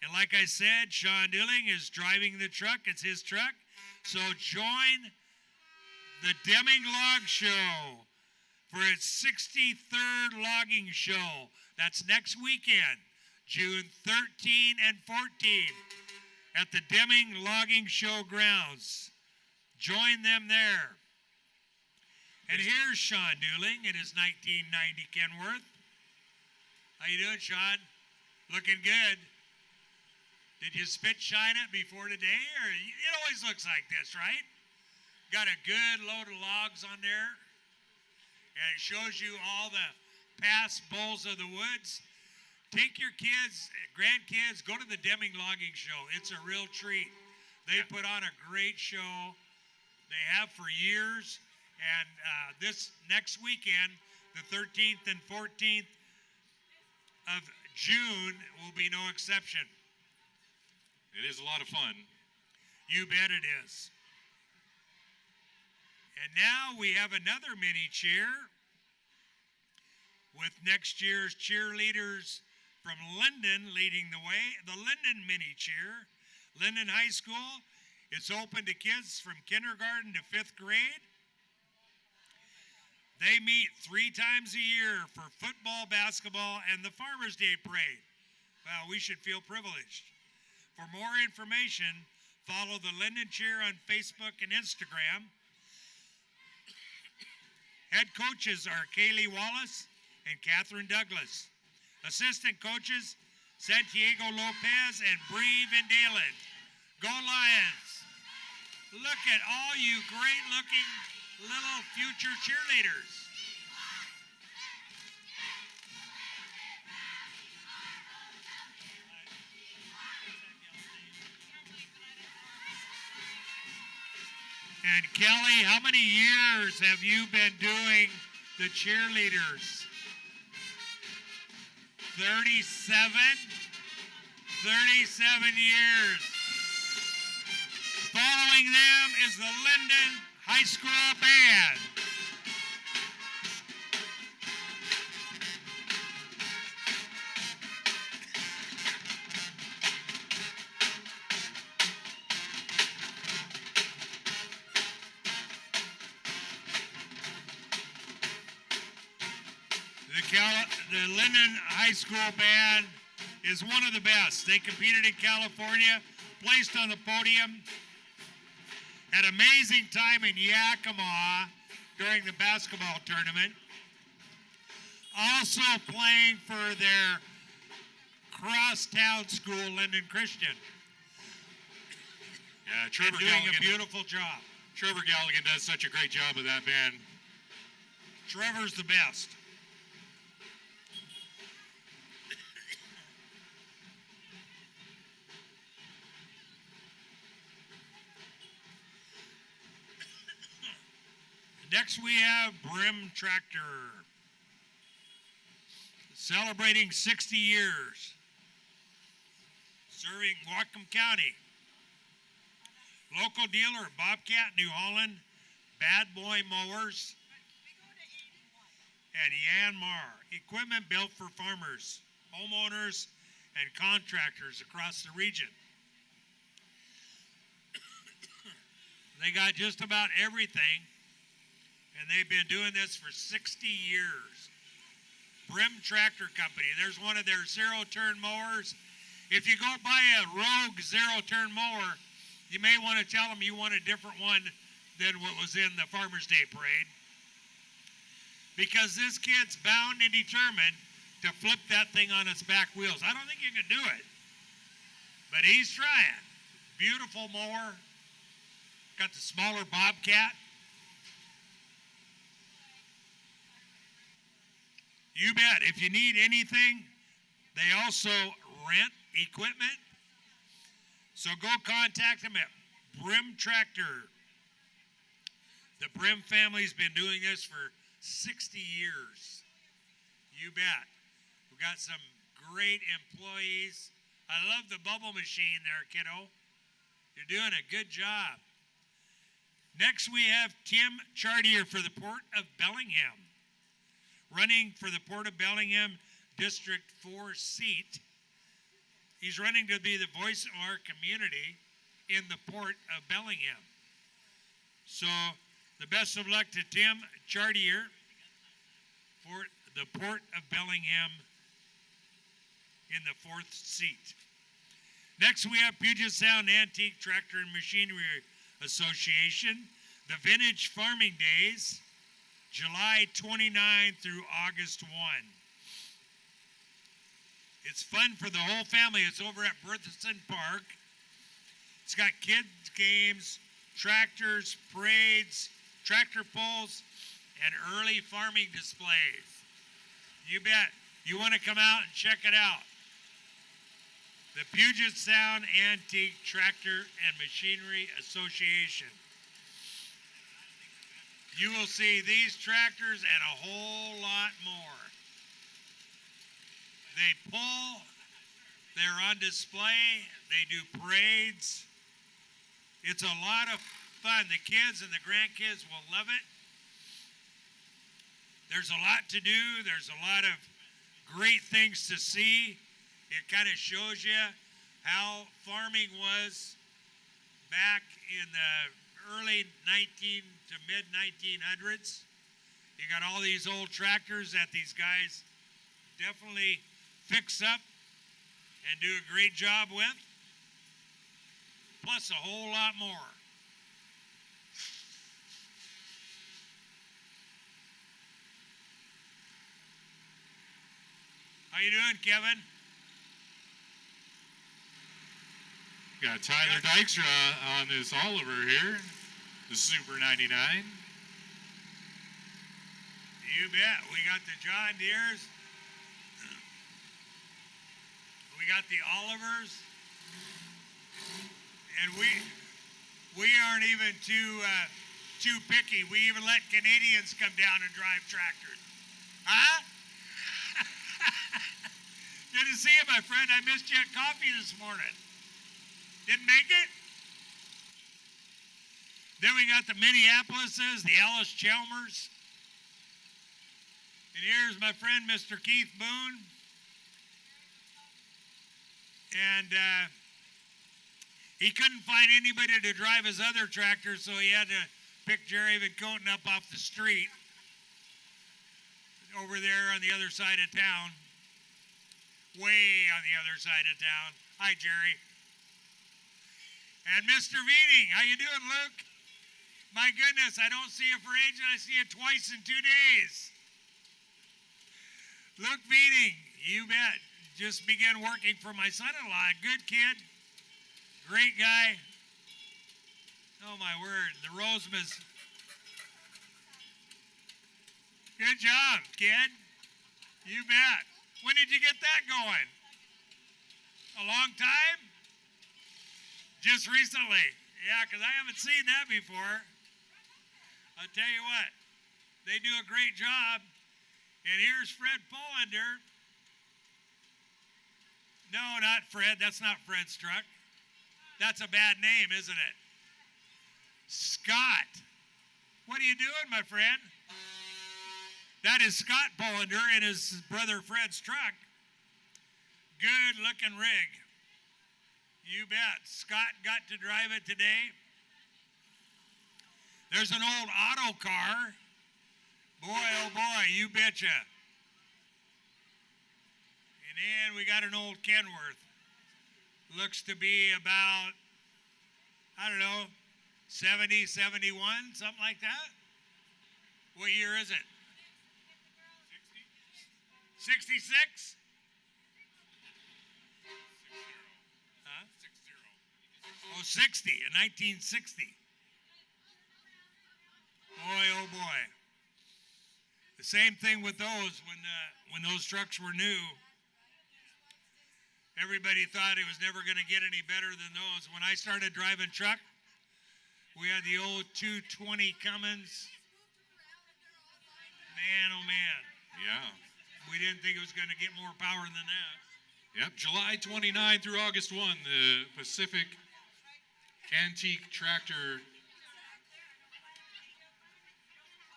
And like I said, Sean Dooling is driving the truck. It's his truck. So join the Deming Log Show for its 63rd logging show. That's next weekend, June 13 and 14 at the Deming Logging Show grounds. Join them there. And here's Sean Dooling in his 1990 Kenworth. How you doing, Sean? Looking good. Did you spit shine it before today? Or it always looks like this, right? Got a good load of logs on there. And it shows you all the past bulls of the woods. Take your kids, grandkids, go to the Deming Logging Show. It's a real treat. They put on a great show. They have for years. And this next weekend, the 13th and 14th of June, will be no exception. It is a lot of fun. You bet it is. And now we have another mini cheer with next year's cheerleaders from Lynden leading the way. The Lynden mini cheer, Lynden High School. It's open to kids from kindergarten to 5th grade. They meet 3 times a year for football, basketball, and the Farmers Day Parade. Well, we should feel privileged. For more information, follow the Lynden Cheer on Facebook and Instagram. Head coaches are Kaylee Wallace and Catherine Douglas. Assistant coaches, Santiago Lopez and Bree Van Dalen. Go Lions! Look at all you great-looking little future cheerleaders. And Kelly, how many years have you been doing the cheerleaders? 37? 37 years. Following them is the Lynden High School Band. The Lynden High School Band is one of the best. They competed in California, placed on the podium, had an amazing time in Yakima during the basketball tournament. Also playing for their crosstown school, Lynden Christian. Yeah, Trevor doing Galligan. A beautiful job. Trevor Galligan does such a great job with that band. Trevor's the best. Next we have Brim Tractor, celebrating 60 years, serving Whatcom County. Local dealer, Bobcat, New Holland, Bad Boy Mowers, and Yanmar. Equipment built for farmers, homeowners, and contractors across the region. They got just about everything, and they've been doing this for 60 years. Brim Tractor Company, there's one of their zero-turn mowers. If you go buy a Rogue zero-turn mower, you may want to tell them you want a different one than what was in the Farmers Day Parade. Because this kid's bound and determined to flip that thing on its back wheels. I don't think you can do it, but he's trying. Beautiful mower. Got the smaller Bobcat. You bet. If you need anything, they also rent equipment. So go contact them at Brim Tractor. The Brim family's been doing this for 60 years. You bet. We've got some great employees. I love the bubble machine there, kiddo. You're doing a good job. Next, we have Tim Chartier for the Port of Bellingham. Running for the Port of Bellingham District 4 seat. He's running to be the voice of our community in the Port of Bellingham. So, the best of luck to Tim Chartier for the Port of Bellingham in the 4th seat. Next, we have Puget Sound Antique Tractor and Machinery Association, the Vintage Farming Days, July 29 through August 1. It's fun for the whole family. It's over at Berthelsen Park. It's got kids' games, tractors, parades, tractor pulls, and early farming displays. You bet. You want to come out and check it out. The Puget Sound Antique Tractor and Machinery Association. You will see these tractors and a whole lot more. They pull, they're on display, they do parades. It's a lot of fun. The kids and the grandkids will love it. There's a lot to do. There's a lot of great things to see. It kind of shows you how farming was back in the early 19 to mid 1900s. You got all these old tractors that these guys definitely fix up and do a great job with. plus a whole lot more. How you doing, Kevin? Got Tyler Dykstra on this Oliver here, the Super 99. You bet. We got the John Deeres. We got the Olivers. And we aren't even too picky. We even let Canadians come down and drive tractors. Huh? Good to see you, my friend. I missed you at coffee this morning. Didn't make it? Then we got the Minneapolises, the Ellis Chalmers. And here's my friend, Mr. Keith Boone. And he couldn't find anybody to drive his other tractor, so he had to pick Jerry Van Coten up off the street over there on the other side of town. Way on the other side of town. Hi, Jerry. And Mr. Veating, how you doing, Luke? My goodness, I don't see you for age, and I see you twice in 2 days. Luke Veating, you bet. Just began working for my son-in-law. Good kid. Great guy. Oh, my word. The Rosemas. Good job, kid. You bet. When did you get that going? A long time? Just recently. Yeah, because I haven't seen that before. I'll tell you what. They do a great job. And here's Fred Pollender. No, not Fred. That's not Fred's truck. That's a bad name, isn't it? Scott. What are you doing, my friend? That is Scott Pollender and his brother Fred's truck. Good looking rig. You bet. Scott got to drive it today. There's an old auto car. Boy, oh boy, you betcha. And then we got an old Kenworth. Looks to be about, I don't know, 70, 71, something like that. What year is it? 66? Huh? 60. Oh, 60, in 1960. Boy, oh boy. The same thing with those when those trucks were new. Everybody thought it was never going to get any better than those. When I started driving truck, we had the old 220 Cummins. Man, oh man. Yeah. We didn't think it was going to get more power than that. Yep, July 29 through August 1, the Pacific Antique Tractor,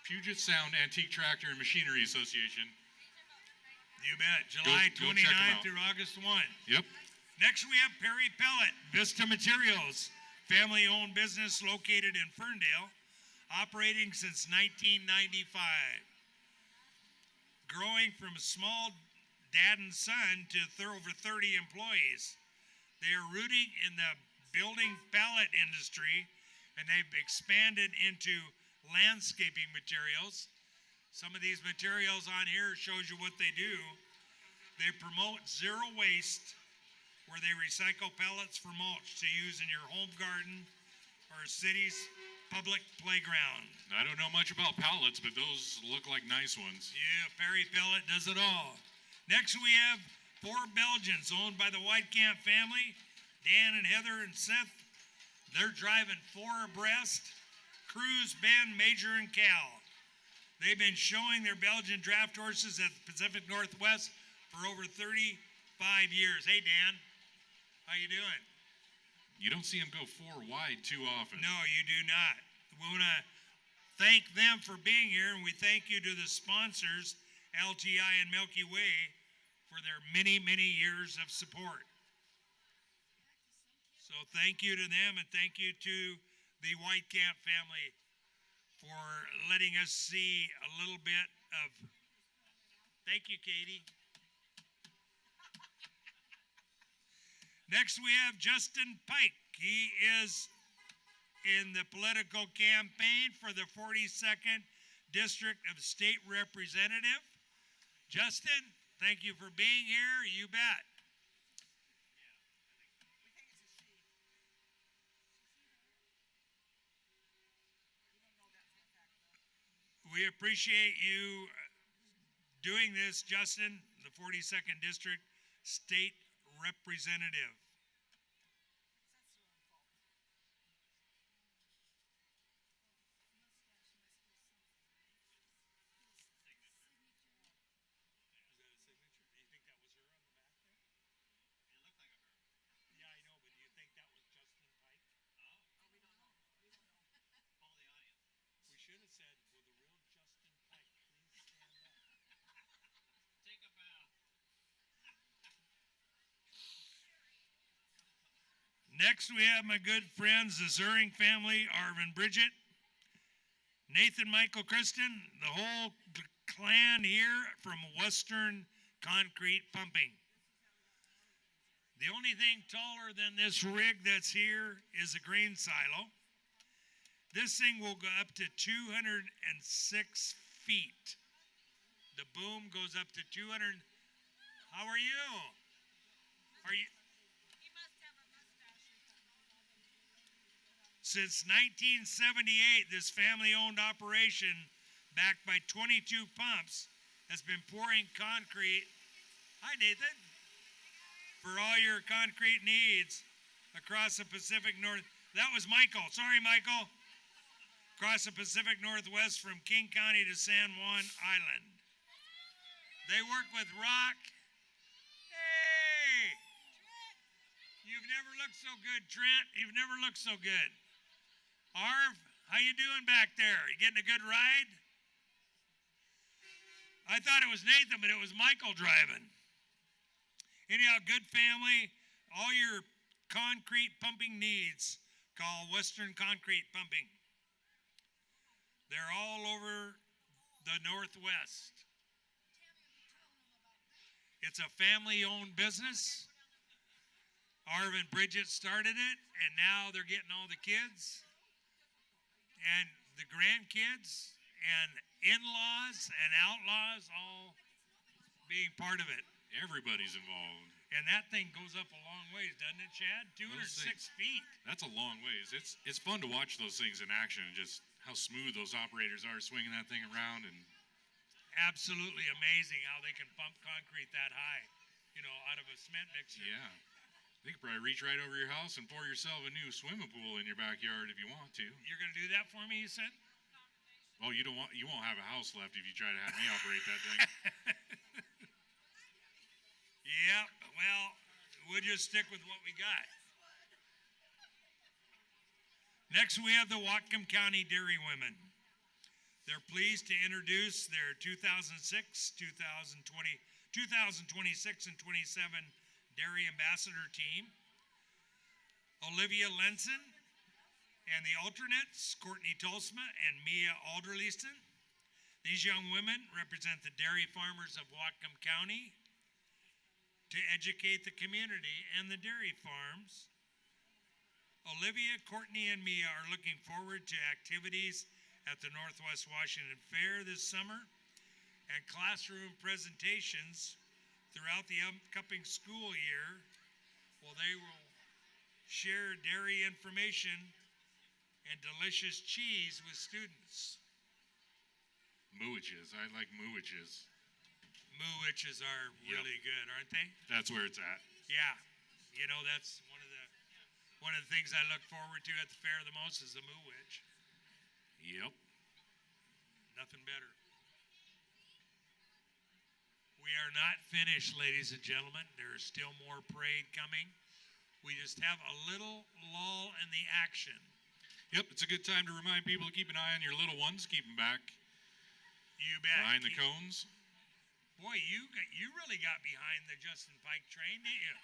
Puget Sound Antique Tractor and Machinery Association. You bet. July Go check 'em 29 out. through August 1. Yep. Next, we have Perry Pellet, Vista Materials, family-owned business located in Ferndale, operating since 1995. Growing from a small dad and son to over 30 employees. They are rooted in the building pallet industry, and they've expanded into landscaping materials. Some of these materials on here shows you what they do. They promote zero waste, where they recycle pellets for mulch to use in your home garden or city's public playground. I don't know much about pallets, but those look like nice ones. Yeah, Perry Pellet does it all. Next, we have 4 Belgians owned by the Whatcom family, Dan and Heather and Seth. They're driving 4 abreast, Cruz, Ben, Major, and Cal. They've been showing their Belgian draft horses at the Pacific Northwest for over 35 years. Hey, Dan, how you doing? You don't see them go 4 wide too often. No, you do not. We want to thank them for being here, and we thank you to the sponsors, LTI and Milky Way, for their many, many years of support. So thank you to them, and thank you to the Whatcom family for letting us see a little bit of. Thank you, Katie. Next, we have Justin Pike. He is in the political campaign for the 42nd District of State Representative. Justin, thank you for being here. You bet. We think it's a she. We don't know that for a fact, though. We appreciate you doing this, Justin, the 42nd District State Representative. That's their own fault. Is that a signature? Do you think that was her on the back there? It looked like a her. Yeah, I know, but do you think that was Justin Pike? Oh, Oh, we don't know. We don't know. poll the audience. We should have said, will the real Justin Pike please stand up? Take a bow. Next, we have my good friends, the Zuring family, Arvin Bridget, Nathan, Michael, Kristen, the whole clan here from Western Concrete Pumping. The only thing taller than this rig that's here is a grain silo. This thing will go up to 206 feet. The boom goes up to 200. How are you? Are you? He must have a mustache or something. Since 1978, this family-owned operation, backed by 22 pumps, has been pouring concrete. Hi, Nathan. For all your concrete needs across the Pacific North. That was Michael. Sorry, Michael. Across the Pacific Northwest from King County to San Juan Island. They work with rock. Hey! You've never looked so good, Trent. You've never looked so good. Arv, how you doing back there? You getting a good ride? I thought it was Nathan, but it was Michael driving. Anyhow, good family. All your concrete pumping needs, call Western Concrete Pumping. They're all over the Northwest. It's a family-owned business. Arvin Bridget started it, and now they're getting all the kids and the grandkids and in-laws and outlaws all being part of it. Everybody's involved. And that thing goes up a long ways, doesn't it, Chad? 206 feet. That's a long ways. It's fun to watch those things in action and just how smooth those operators are swinging that thing around. And Absolutely amazing how they can pump concrete that high, out of a cement mixer. yeah, they could probably reach right over your house and pour yourself a new swimming pool in your backyard if you want to. You're going to do that for me, you said? Well, you won't have a house left if you try to have me operate that thing. Yeah, well, we'll just stick with what we got. Next, we have the Whatcom County Dairy Women. They're pleased to introduce their 2026 and 27 Dairy Ambassador team. Olivia Lenson and the alternates, Courtney Tolsma and Mia Alderleaston. These young women represent the dairy farmers of Whatcom County to educate the community and the dairy farms. Olivia, Courtney, and Mia are looking forward to activities at the Northwest Washington Fair this summer and classroom presentations throughout the upcoming school year. Well, they will share dairy information and delicious cheese with students. Mooiches. I like mooiches. Mooiches are really good, aren't they? That's where it's at. Yeah. That's one of the things I look forward to at the fair the most is the moowitch. Yep. Nothing better. We are not finished, ladies and gentlemen. There is still more parade coming. We just have a little lull in the action. Yep, it's a good time to remind people to keep an eye on your little ones. Keep them back You bet. behind the cones. Boy, you really got behind the Justin Pike train, didn't you?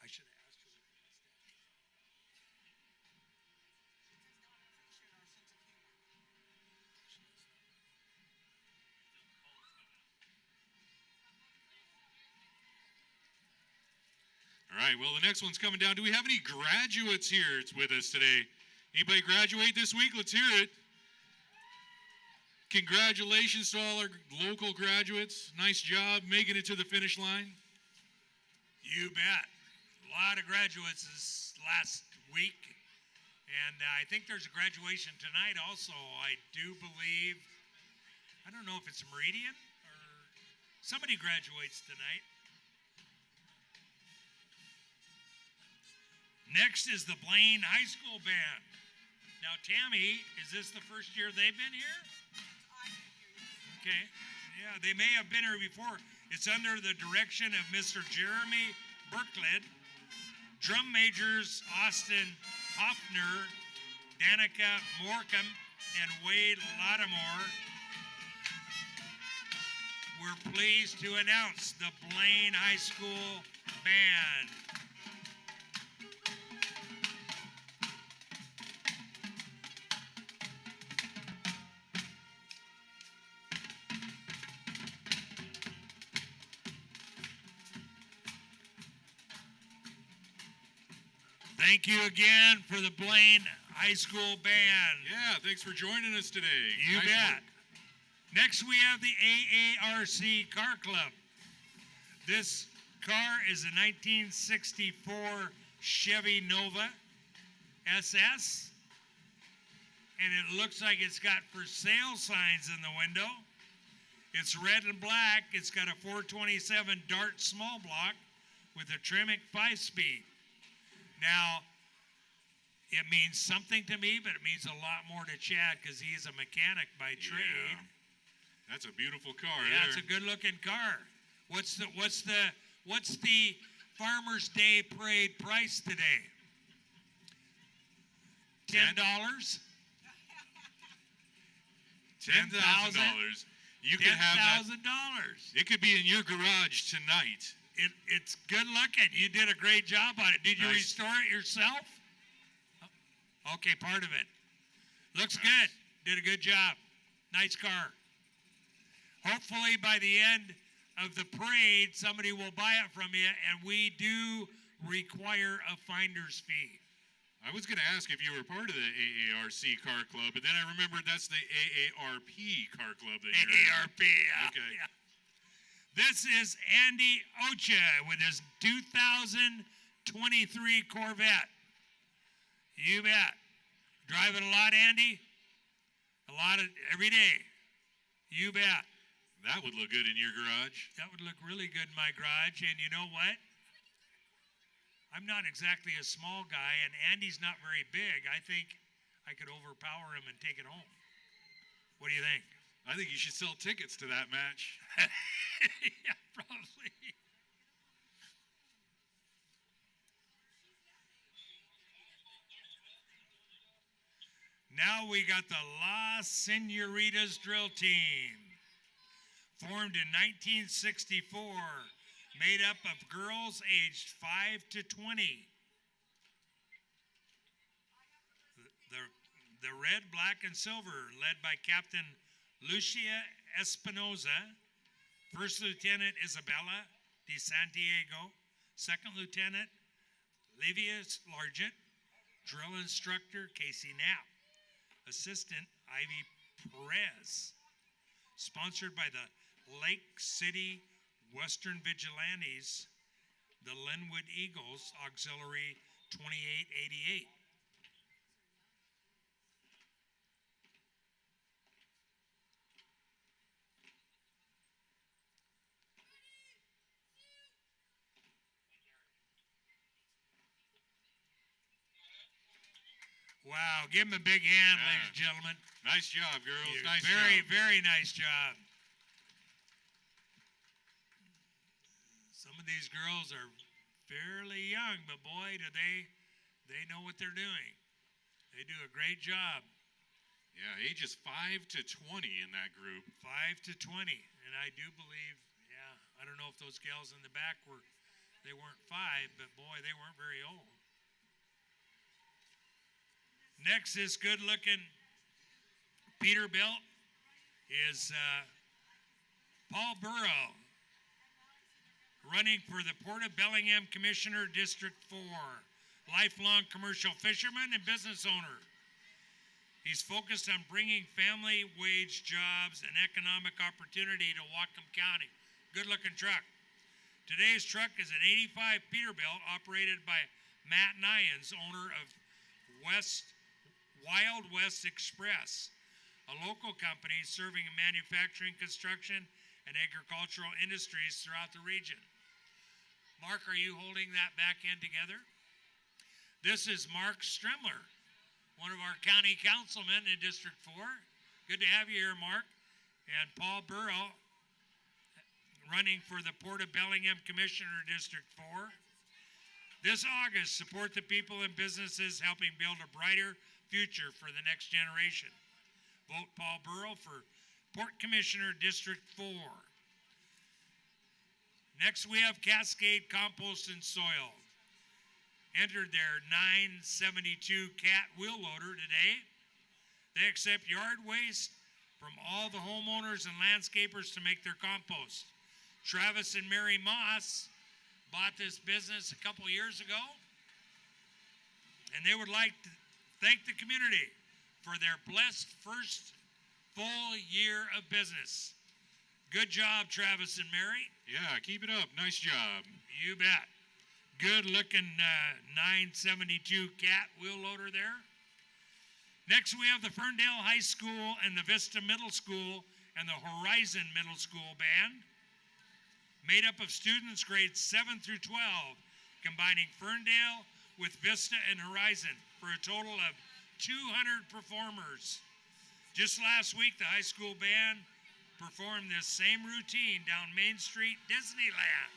I should have asked her. Appreciate our sense of humor. All right, well, the next one's coming down. Do we have any graduates here with us today? Anybody graduate this week? Let's hear it. Congratulations to all our local graduates. Nice job making it to the finish line. You bet. A lot of graduates this last week. And I think there's a graduation tonight also. I do believe, I don't know if it's Meridian or somebody graduates tonight. Next is the Blaine High School Band. Now, Tammy, is this the first year they've been here? Okay. Yeah, they may have been here before. It's under the direction of Mr. Jeremy Berklid, drum majors Austin Hoffner, Danica Morcom, and Wade Lattimore. We're pleased to announce the Blaine High School Band. Thank you again for the Blaine High School Band. Yeah, thanks for joining us today. You Nice bet. work. Next, we have the AARC Car Club. This car is a 1964 Chevy Nova SS, and it looks like it's got for sale signs in the window. It's red and black. It's got a 427 Dart small block with a Tremec 5-speed. Now, it means something to me, but it means a lot more to Chad because he is a mechanic by trade. Yeah. That's a beautiful car Yeah, there. it's a good-looking car. What's the Farmers Day Parade price today? $10? $10,000. You can have that. $10,000. It could be in your garage tonight. It's good looking. You did a great job on it. Did you Nice. restore it yourself? Okay, part of it. Looks Nice. good. Did a good job. Nice car. Hopefully by the end of the parade, somebody will buy it from you, and we do require a finder's fee. I was going to ask if you were part of the AARC Car Club, but then I remembered that's the AARP Car Club that you're in. AARP, yeah. Okay. Yeah. This is Andy Ocha with his 2023 Corvette. You bet. Driving a lot, Andy? Every day. You bet. That would look good in your garage. That would look really good in my garage. And you know what? I'm not exactly a small guy, and Andy's not very big. I think I could overpower him and take it home. What do you think? I think you should sell tickets to that match. Yeah, probably. Now we got the Las Senoritas drill team, formed in 1964, made up of girls aged 5 to 20. The red, black, and silver, led by Captain Lucia Espinoza, First Lieutenant Isabella de Santiago, Second Lieutenant Livia Largent, Drill Instructor Casey Knapp, Assistant Ivy Perez. Sponsored by the Lake City Western Vigilantes, the Linwood Eagles, Auxiliary 2888. Wow, give him a big hand, Yeah. ladies and gentlemen. Nice job, girls. Yeah, Nice very, job. very nice job. Some of these girls are fairly young, but boy, they know what they're doing. They do a great job. Yeah, ages 5 to 20 in that group. 5 to 20, and I do believe, yeah, I don't know if those gals in the back they weren't 5, but boy, they weren't very old. Next is good-looking Peterbilt is Paul Burrow, running for the Port of Bellingham Commissioner, District 4. Lifelong commercial fisherman and business owner. He's focused on bringing family wage jobs and economic opportunity to Whatcom County. Good looking truck. Today's truck is an 85 Peterbilt operated by Matt Nyans, owner of Wild West Express, a local company serving manufacturing, construction, and agricultural industries throughout the region. Mark, are you holding that back end together? This is Mark Stremler, one of our county councilmen in District 4. Good to have you here, Mark. And Paul Burrow, running for the Port of Bellingham Commissioner, District 4. This August, support the people and businesses helping build a brighter future for the next generation. Vote Paul Burrow for Port Commissioner, District 4. Next, we have Cascade Compost and Soil. Entered their 972 Cat wheel loader today. They accept yard waste from all the homeowners and landscapers to make their compost. Travis and Mary Moss bought this business a couple years ago, and they would like to thank the community for their blessed first full year of business. Good job, Travis and Mary. Yeah, keep it up. Nice job. You bet. Good looking 972 Cat wheel loader there. Next, we have the Ferndale High School and the Vista Middle School and the Horizon Middle School Band, made up of students grades 7 through 12, combining Ferndale with Vista and Horizon for a total of 200 performers. Just last week, the high school band performed this same routine down Main Street, Disneyland.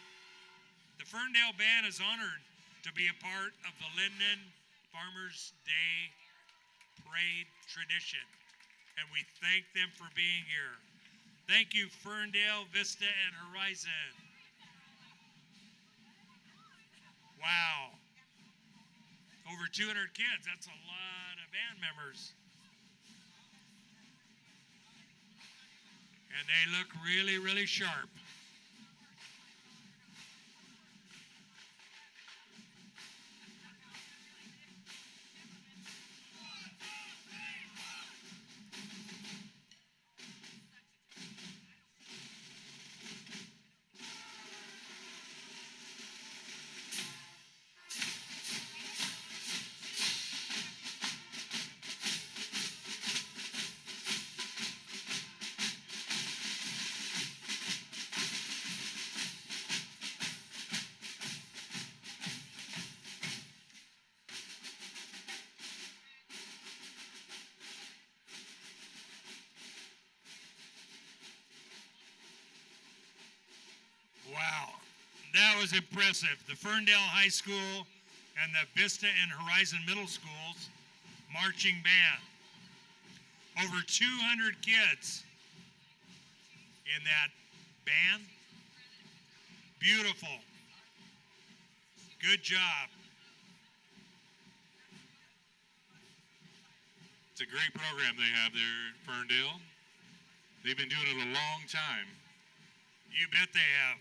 The Ferndale Band is honored to be a part of the Lynden Farmers Day Parade tradition, and we thank them for being here. Thank you, Ferndale, Vista, and Horizon. Wow. Over 200 kids, that's a lot of band members. And they look really, really sharp. Wow, that was impressive. The Ferndale High School and the Vista and Horizon Middle Schools marching band. Over 200 kids in that band. Beautiful. Good job. It's a great program they have there at Ferndale. They've been doing it a long time. You bet they have.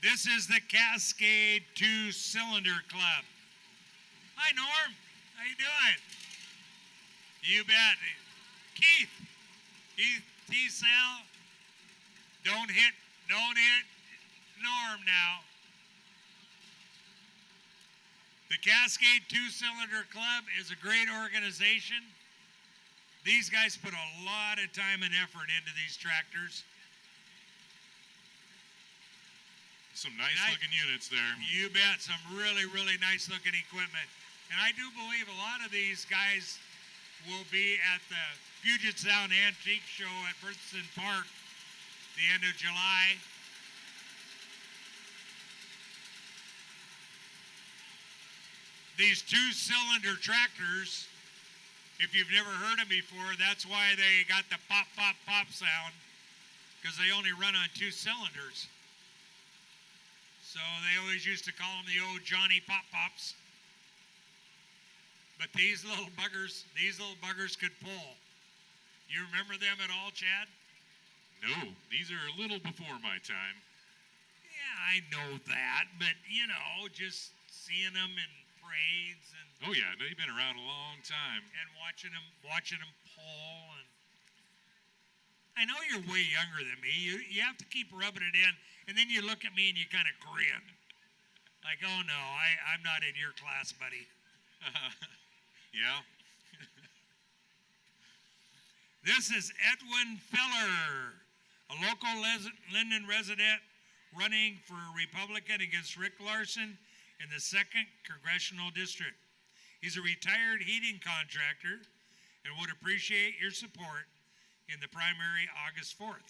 This is the Cascade 2-Cylinder Club. Hi, Norm. How you doing? You bet. Keith T-Cell. Don't hit Norm now. The Cascade 2-Cylinder Club is a great organization. These guys put a lot of time and effort into these tractors. Some nice looking units there. You bet. Some really, really nice looking equipment. And I do believe a lot of these guys will be at the Puget Sound Antique Show at Burton Park the end of July. These 2-cylinder tractors, if you've never heard them before, that's why they got the pop, pop, pop sound, because they only run on 2 cylinders. So they always used to call them the old Johnny Pop Pops. But these little buggers could pull. You remember them at all, Chad? No, these are a little before my time. Yeah, I know that, but you know, just seeing them in parades and Oh yeah, they've been around a long time. watching them pull, and I know you're way younger than me. You have to keep rubbing it in, and then you look at me and you kind of grin, like, oh no, I'm not in your class, buddy. Yeah. This is Edwin Feller, a local Lynden resident running for Republican against Rick Larson in the 2nd Congressional District. He's a retired heating contractor and would appreciate your support in the primary August 4th.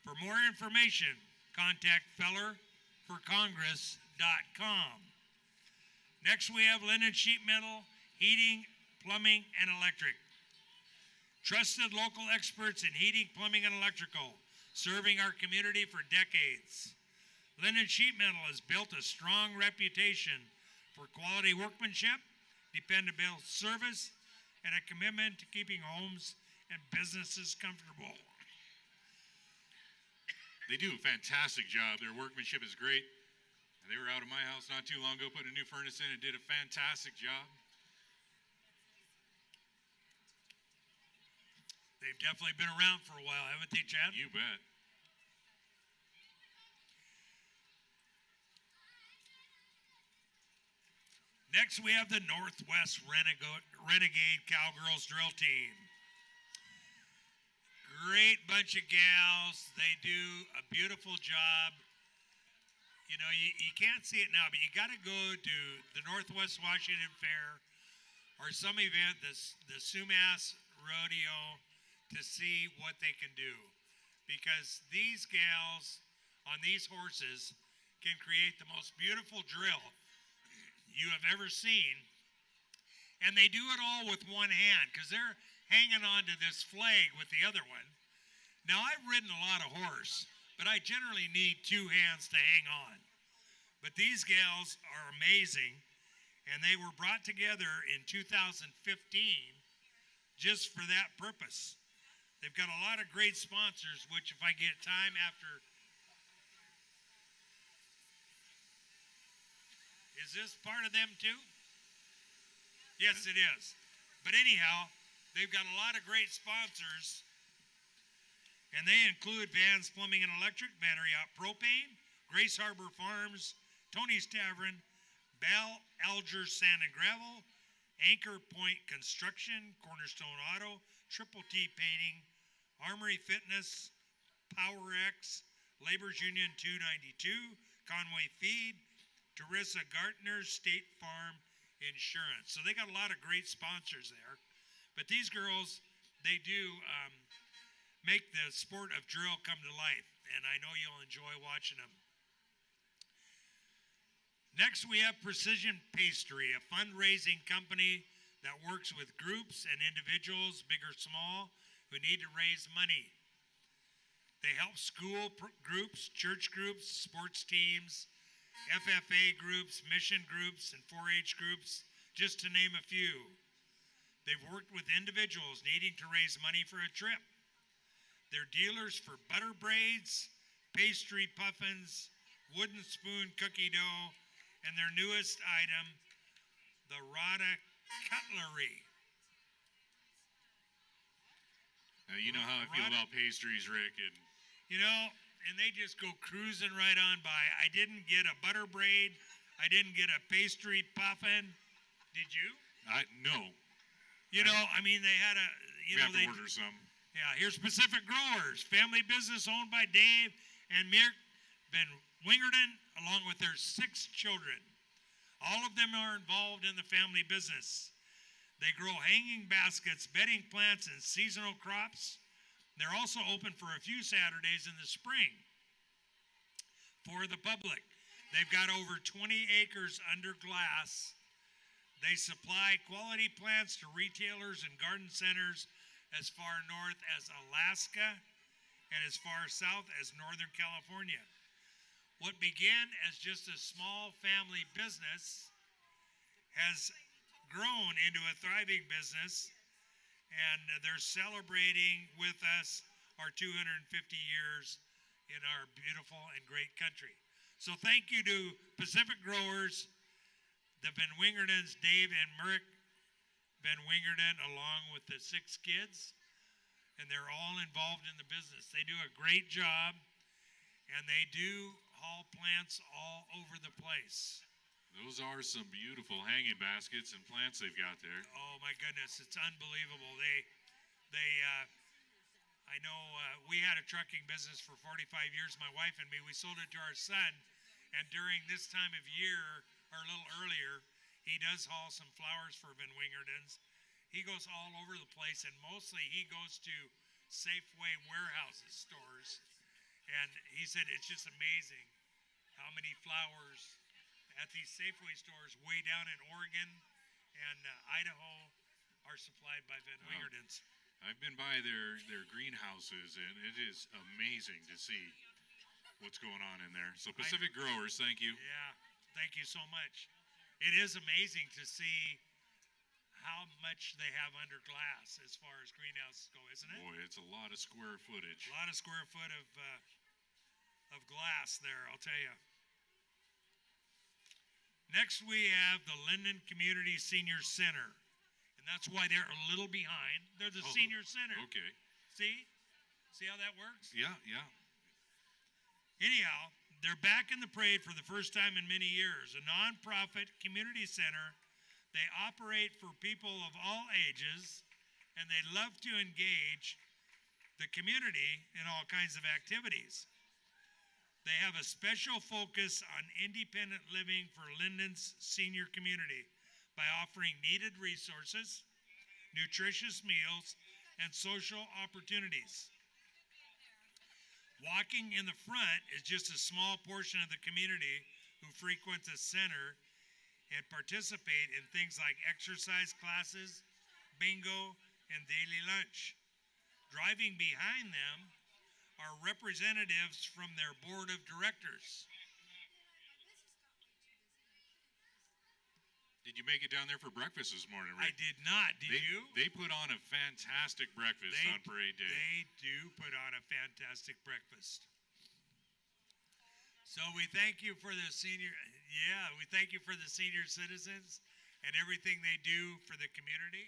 For more information, contact fellerforcongress.com. Next, we have Lynden Sheet Metal, Heating, Plumbing, and Electric. Trusted local experts in heating, plumbing, and electrical, serving our community for decades. Lynden Sheet Metal has built a strong reputation for quality workmanship, dependable service, and a commitment to keeping homes and businesses comfortable. They do a fantastic job. Their workmanship is great. They were out of my house not too long ago, putting a new furnace in and did a fantastic job. They've definitely been around for a while, haven't they, Chad? You bet. Next, we have the Northwest Renegade Cowgirls Drill Team. Great bunch of gals. They do a beautiful job. You know, you can't see it now, but you got to go to the Northwest Washington Fair or some event, the Sumas Rodeo, to see what they can do. Because these gals on these horses can create the most beautiful drill you have ever seen. And they do it all with one hand because they're hanging on to this flag with the other one. Now, I've ridden a lot of horse, but I generally need two hands to hang on. But these gals are amazing, and they were brought together in 2015 just for that purpose. They've got a lot of great sponsors, which if I get time after... Is this part of them too? Yes, it is. But anyhow, they've got a lot of great sponsors, and they include Vans Plumbing and Electric, Battery Out Propane, Grace Harbor Farms, Tony's Tavern, Bell Alger Sand and Gravel, Anchor Point Construction, Cornerstone Auto, Triple T Painting, Armory Fitness, PowerX, Labor's Union 292, Conway Feed, Teresa Gartner, State Farm Insurance. So they got a lot of great sponsors there. But these girls, they do make the sport of drill come to life, and I know you'll enjoy watching them. Next, we have Precision Pastry, a fundraising company that works with groups and individuals, big or small, who need to raise money. They help school groups, church groups, sports teams, FFA groups, mission groups, and 4-H groups, just to name a few. They've worked with individuals needing to raise money for a trip. They're dealers for butter braids, pastry puffins, wooden spoon cookie dough, and their newest item, the Rada Cutlery. Now, you know how I feel about pastries, Rick. And You know, and they just go cruising right on by. I didn't get a butter braid. I didn't get a pastry puffin. Did you? No. You know, I mean, they had a, We have to order some. Yeah, here's Pacific Growers, family business owned by Dave and Mirk Van Wingerden, along with their 6 children. All of them are involved in the family business. They grow hanging baskets, bedding plants, and seasonal crops. They're also open for a few Saturdays in the spring for the public. They've got over 20 acres under glass. They supply quality plants to retailers and garden centers as far north as Alaska and as far south as Northern California. What began as just a small family business has grown into a thriving business, and they're celebrating with us our 250 years in our beautiful and great country. So thank you to Pacific Growers, the Van Wingertons, Dave and Merrick Van Wingerton, along with the 6 kids, and they're all involved in the business. They do a great job, and they do haul plants all over the place. Those are some beautiful hanging baskets and plants they've got there. Oh my goodness, it's unbelievable. I know we had a trucking business for 45 years, my wife and me. We sold it to our son, and during this time of year, or a little earlier, he does haul some flowers for Van Wingertons. He goes all over the place, and mostly he goes to Safeway warehouses, stores, and he said it's just amazing how many flowers at these Safeway stores way down in Oregon and Idaho are supplied by Van Wingertons. I've been by their greenhouses, and it is amazing to see what's going on in there. So Pacific Growers, thank you. Yeah, thank you so much. It is amazing to see how much they have under glass as far as greenhouses go, isn't it? Boy, it's a lot of square footage. A lot of square foot of glass there, I'll tell you. Next, we have the Lynden Community Senior Center, and that's why they're a little behind. They're the senior center. Okay. See how that works? Yeah. Anyhow, they're back in the parade for the first time in many years. A nonprofit community center. They operate for people of all ages, and they love to engage the community in all kinds of activities. They have a special focus on independent living for Lynden's senior community by offering needed resources, nutritious meals, and social opportunities. Walking in the front is just a small portion of the community who frequent the center and participate in things like exercise classes, bingo, and daily lunch. Driving behind them are representatives from their board of directors. Did you make it down there for breakfast this morning, Rick? I did not. Did you? They put on a fantastic breakfast on parade day. They do put on a fantastic breakfast. So we thank you for the senior citizens and everything they do for the community.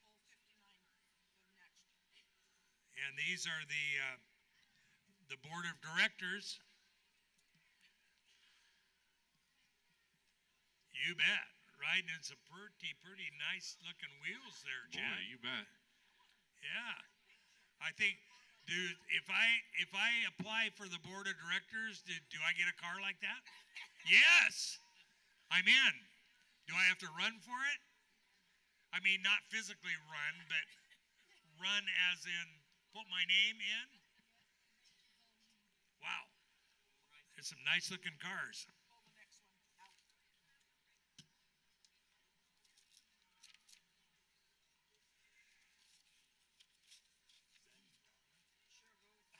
Full 59, go next. And these are the board of directors. You bet. Riding in some pretty nice looking wheels there, Jen. Boy, you bet. Yeah. I think, dude, if I apply for the board of directors, do I get a car like that? Yes. I'm in. Do I have to run for it? I mean, not physically run, but run as in put my name in? Wow. There's some nice looking cars. Pull the next one out. Sure, go with that.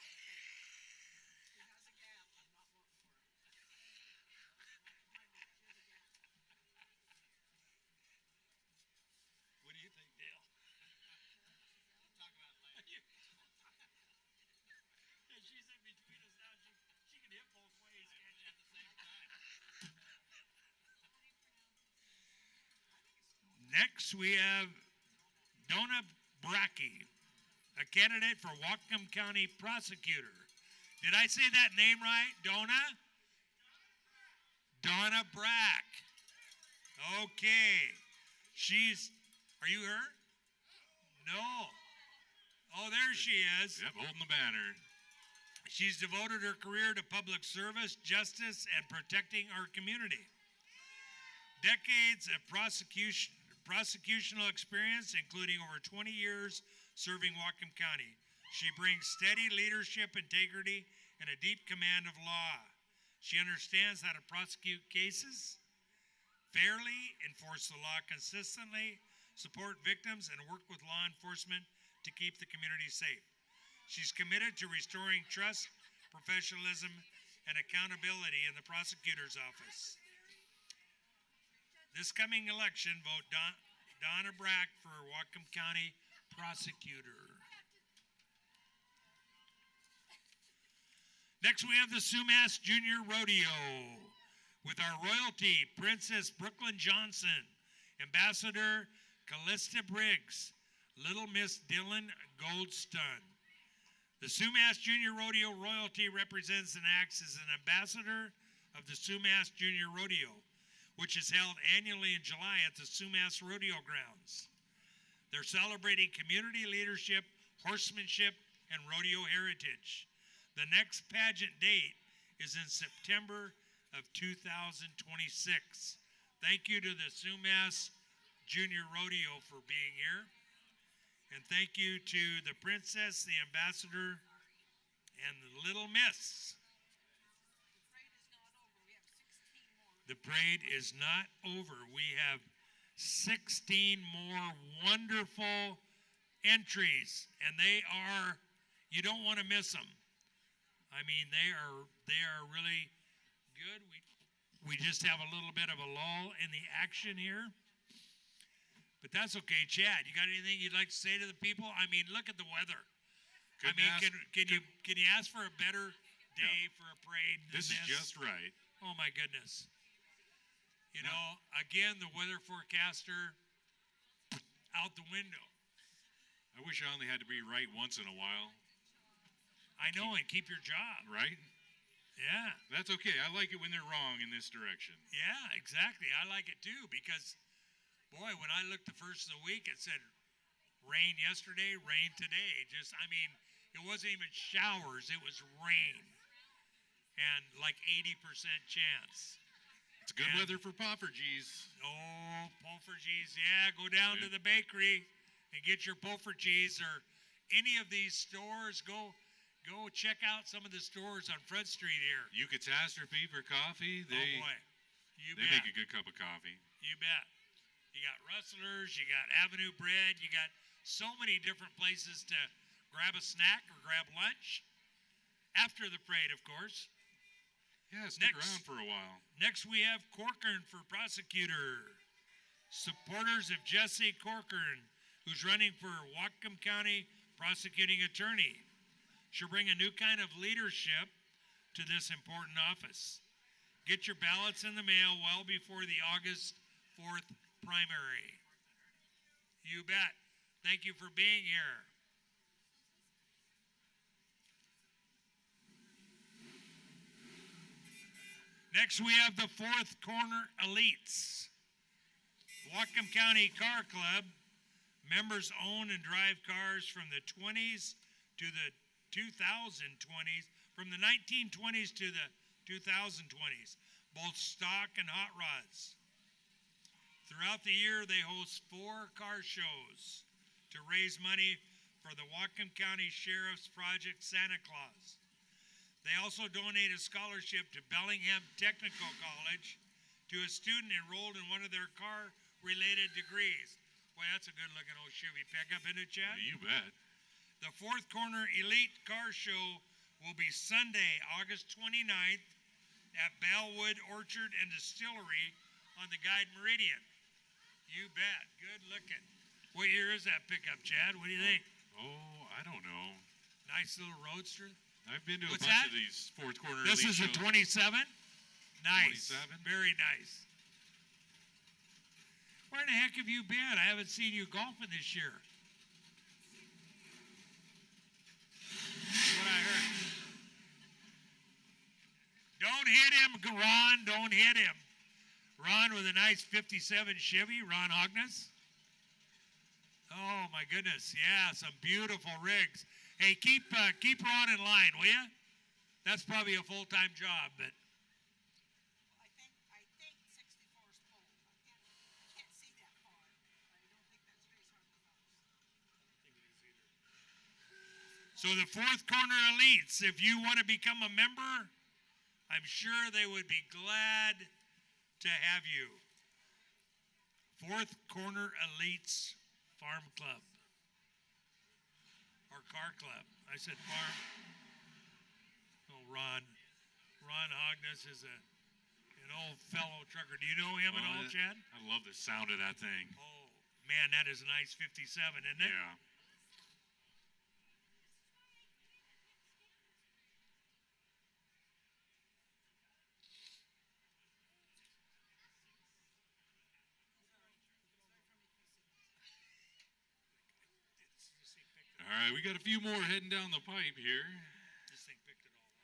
He has a gap. I'm not voting for him. Here's a gap. What do you think, Dale? Talk about it later. Yeah, she's in between us now. She can hit both ways, can't she? At the same time. Next, we have Donna Brackey, a candidate for Whatcom County prosecutor. Did I say that name right? Donna? Donna Brack. Okay. Are you her? No. Oh, there she is. Yep, holding the banner. She's devoted her career to public service, justice, and protecting our community. Decades of prosecutional experience, including over 20 years serving Whatcom County. She brings steady leadership, integrity, and a deep command of law. She understands how to prosecute cases, fairly enforce the law consistently, support victims, and work with law enforcement to keep the community safe. She's committed to restoring trust, professionalism, and accountability in the prosecutor's office. This coming election, vote Donna Brack for Whatcom County Prosecutor. Next, we have the Sumas Junior Rodeo with our royalty, Princess Brooklyn Johnson, Ambassador Callista Briggs, Little Miss Dylan Goldstun. The Sumas Junior Rodeo royalty represents and acts as an ambassador of the Sumas Junior Rodeo, which is held annually in July at the Sumas Rodeo Grounds. They're celebrating community leadership, horsemanship, and rodeo heritage. The next pageant date is in September of 2026. Thank you to the Sumas Junior Rodeo for being here. And thank you to the Princess, the Ambassador, and the Little Miss. The parade is not over. We have The parade is not over. We have 16 16 more. more wonderful entries, and they are, you don't want to miss them. I mean, they are really good. We just have a little bit of a lull in the action here. But that's okay. Chad, you got anything you'd like to say to the people? I mean, look at the weather. Couldn't I mean, ask- can you ask for a better day for a parade than This is just right. Oh my goodness. You know, again, the weather forecaster out the window. I wish I only had to be right once in a while, I know, and keep your job. right? Yeah. That's okay. I like it when they're wrong in this direction. Yeah, exactly. I like it too because, boy, when I looked the first of the week, it said rain yesterday, rain today. It wasn't even showers, it was rain. And like 80% chance. It's good Yeah. weather for Poffergies. Oh, Poffergies, yeah, go down to the bakery and get your Poffergies or any of these stores. Go check out some of the stores on Front Street here. You catastrophe for coffee. They Oh boy, you they bet. make a good cup of coffee. You bet. You got Rustlers, you got Avenue Bread, you got so many different places to grab a snack or grab lunch. After the parade, of course. Yeah, stick Next. around for a while. Next, we have Corcoran for prosecutor. Supporters of Jesse Corcoran, who's running for Whatcom County prosecuting attorney. She'll bring a new kind of leadership to this important office. Get your ballots in the mail well before the August 4th primary. You bet. Thank you for being here. Next, we have the Fourth Corner Elites. Whatcom County Car Club. Members own and drive cars from the 20s to the 2020s, from the 1920s to the 2020s, both stock and hot rods. Throughout the year, they host 4 car shows to raise money for the Whatcom County Sheriff's Project Santa Claus. They also donate a scholarship to Bellingham Technical College to a student enrolled in one of their car-related degrees. Boy, that's a good-looking old Chevy pickup, isn't it, Chad? You bet. The Fourth Corner Elite Car Show will be Sunday, August 29th at Bellwood Orchard and Distillery on the Guide Meridian. You bet. Good looking. What year is that pickup, Chad? What do you think? Oh, I don't know. Nice little roadster. I've been to What's a bunch that? of these fourth corner This elite is a shows. 27? Nice. 27? Very nice. Where in the heck have you been? I haven't seen you golfing this year. That's what I heard. Don't hit him, Ron. Don't hit him. Ron with a nice 57 Chevy, Ron Hogness. Oh, my goodness. Yeah, some beautiful rigs. Hey, keep Ron in line, will you? That's probably a full-time job, but I think 64 is full. I can't see that far. I don't think that's race hard enough. so the Fourth Corner Elites, if you want to become a member, I'm sure they would be glad to have you. Fourth Corner Elites Farm Club. Or Car Club. I said farm. Oh, Ron Hogness is an old fellow trucker. Do you know him at all, Chad? I love the sound of that thing. Oh, Man, that is a nice 57, isn't it? Yeah. This thing picked it, All right, we got a few more heading down the pipe here. this thing picked it all up.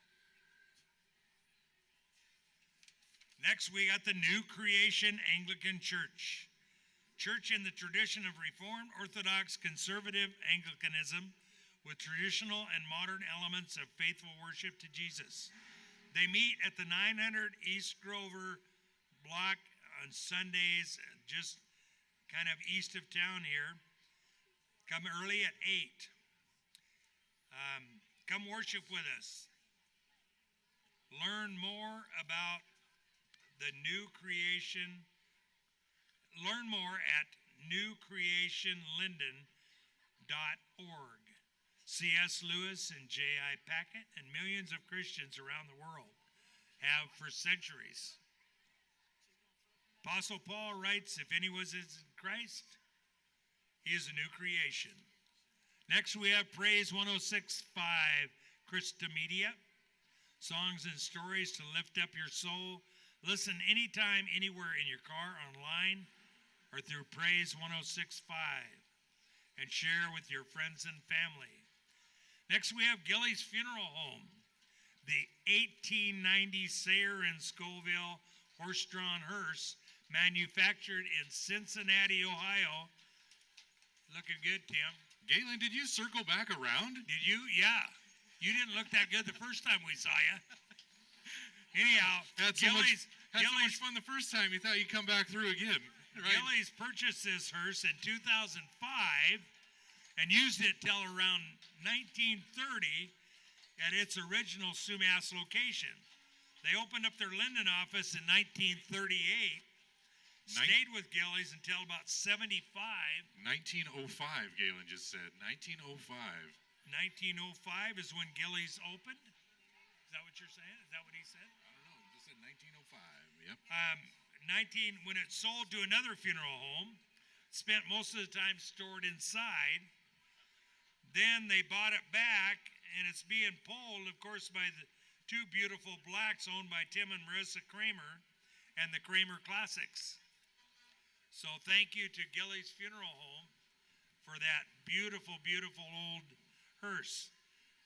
Next, we got the New Creation Anglican Church. Church in the tradition of Reformed, Orthodox, Conservative Anglicanism with traditional and modern elements of faithful worship to Jesus. They meet at the 900 East Grover block on Sundays, just kind of east of town here. Come early at 8. Come worship with us. Learn more about the New Creation. Learn more at newcreationlynden.org. C.S. Lewis and J.I. Packett and millions of Christians around the world have for centuries. Apostle Paul writes, if anyone is in Christ, he is a new creation. Next, we have Praise 106.5 Christa Media. Songs and stories to lift up your soul. Listen anytime, anywhere in your car, online, or through Praise 106.5. And share with your friends and family. Next, we have Gilly's Funeral Home. The 1890 Sayre and Scoville horse-drawn hearse, manufactured in Cincinnati, Ohio. Looking good, Tim. Galen, did you circle back around? Did you? Yeah. You didn't look that good the first time we saw you. Anyhow, Had so much fun the first time, you thought you'd come back through again. Right? Gillies purchased this hearse in 2005 and used it till around 1930 at its original Sumas location. They opened up their Lynden office in 1938, stayed with Gillies until about 75. 1905, Galen just said. 1905. 1905 is when Gillies opened. Is that what you're saying? Is that what he said? I don't know, just said 1905. Yep. When it sold to another funeral home, spent most of the time stored inside. Then they bought it back, and it's being pulled, of course, by the two beautiful blacks owned by Tim and Marissa Kramer and the Kramer Classics. So thank you to Gillies Funeral Home for that beautiful, beautiful old hearse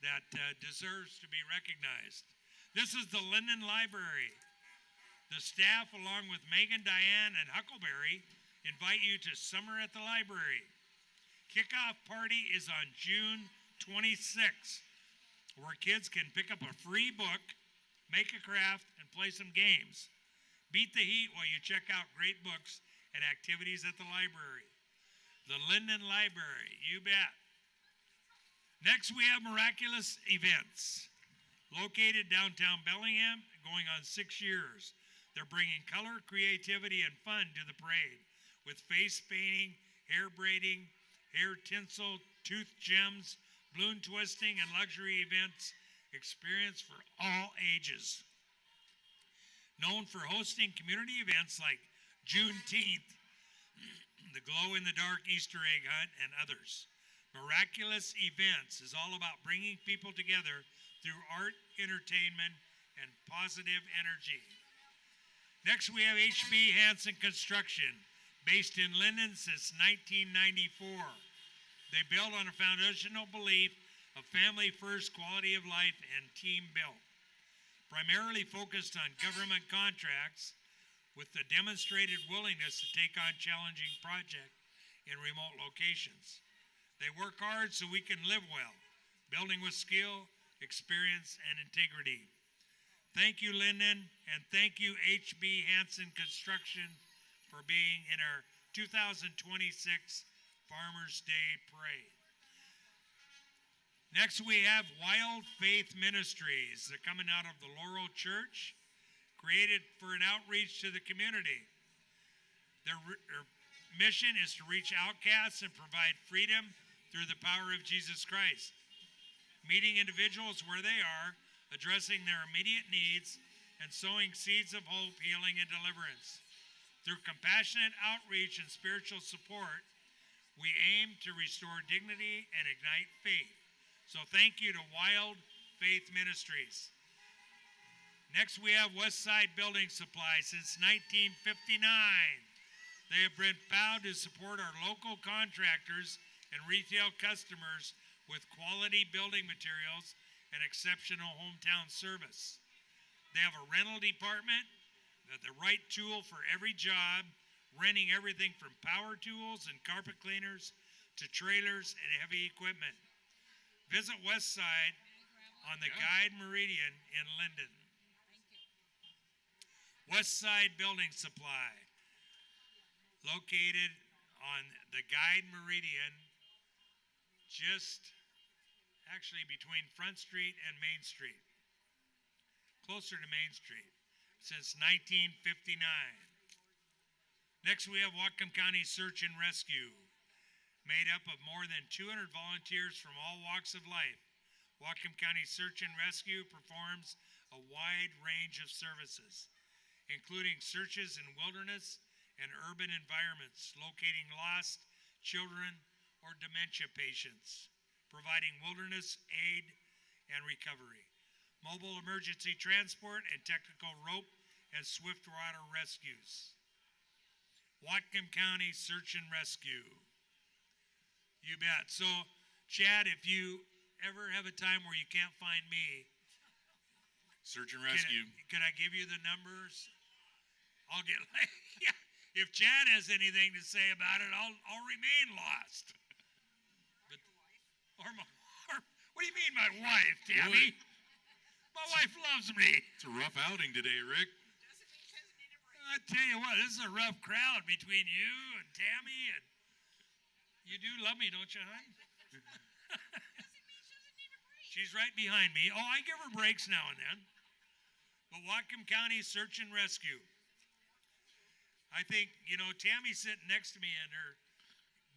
that deserves to be recognized. This is the Lynden Library. The staff, along with Megan, Diane, and Huckleberry, invite you to Summer at the Library. Kickoff party is on June 26th, where kids can pick up a free book, make a craft, and play some games. Beat the heat while you check out great books and activities at the library. The Lynden Library, you bet. Next, we have Miraculous Events. Located downtown Bellingham, going on 6 years. They're bringing color, creativity, and fun to the parade with face painting, hair braiding, hair tinsel, tooth gems, balloon twisting, and luxury events. Experience for all ages. Known for hosting community events like Juneteenth, the glow-in-the-dark Easter egg hunt, and others. Miraculous Events is all about bringing people together through art, entertainment, and positive energy. Next, we have HB Hansen Construction, based in Lynden since 1994. They build on a foundational belief of family first, quality of life, and team built. Primarily focused on government contracts with the demonstrated willingness to take on challenging projects in remote locations. They work hard so we can live well, building with skill, experience, and integrity. Thank you, Lynden, and thank you, HB Hansen Construction, for being in our 2026 Farmers Day Parade. Next, we have Wild Faith Ministries. They're coming out of the Laurel Church, created for an outreach to the community. Their mission is to reach outcasts and provide freedom through the power of Jesus Christ. Meeting individuals where they are, addressing their immediate needs, and sowing seeds of hope, healing, and deliverance. Through compassionate outreach and spiritual support, We aim to restore dignity and ignite faith. So thank you to Wild Faith Ministries. Next, we have Westside Building Supply since 1959. They have been proud to support our local contractors and retail customers with quality building materials and exceptional hometown service. They have a rental department, the right tool for every job, renting everything from power tools and carpet cleaners to trailers and heavy equipment. Visit Westside on the Guide Meridian in Lynden. Thank you. Westside Building Supply, located on the Guide Meridian, just actually between Front Street and Main Street, closer to Main Street, since 1959. Next, we have Whatcom County Search and Rescue, made up of more than 200 volunteers from all walks of life. Whatcom County Search and Rescue performs a wide range of services, including searches in wilderness and urban environments, locating lost children or dementia patients, providing wilderness aid and recovery, mobile emergency transport and technical rope and swift water rescues. Whatcom County Search and Rescue. You bet. So, Chad, if you ever have a time where you can't find me, Search and rescue. Can I give you the numbers? I'll get yeah. If Chad has anything to say about it, I'll remain lost. But, what do you mean, my wife, Tammy? My wife loves me. It's a rough outing today, Rick. Doesn't mean she doesn't need a break. I tell you what, this is a rough crowd between you and Tammy, and you do love me, don't you, hon? Doesn't mean she doesn't need a break. She's right behind me. Oh, I give her breaks now and then. But Whatcom County Search and Rescue. I think, Tammy's sitting next to me and her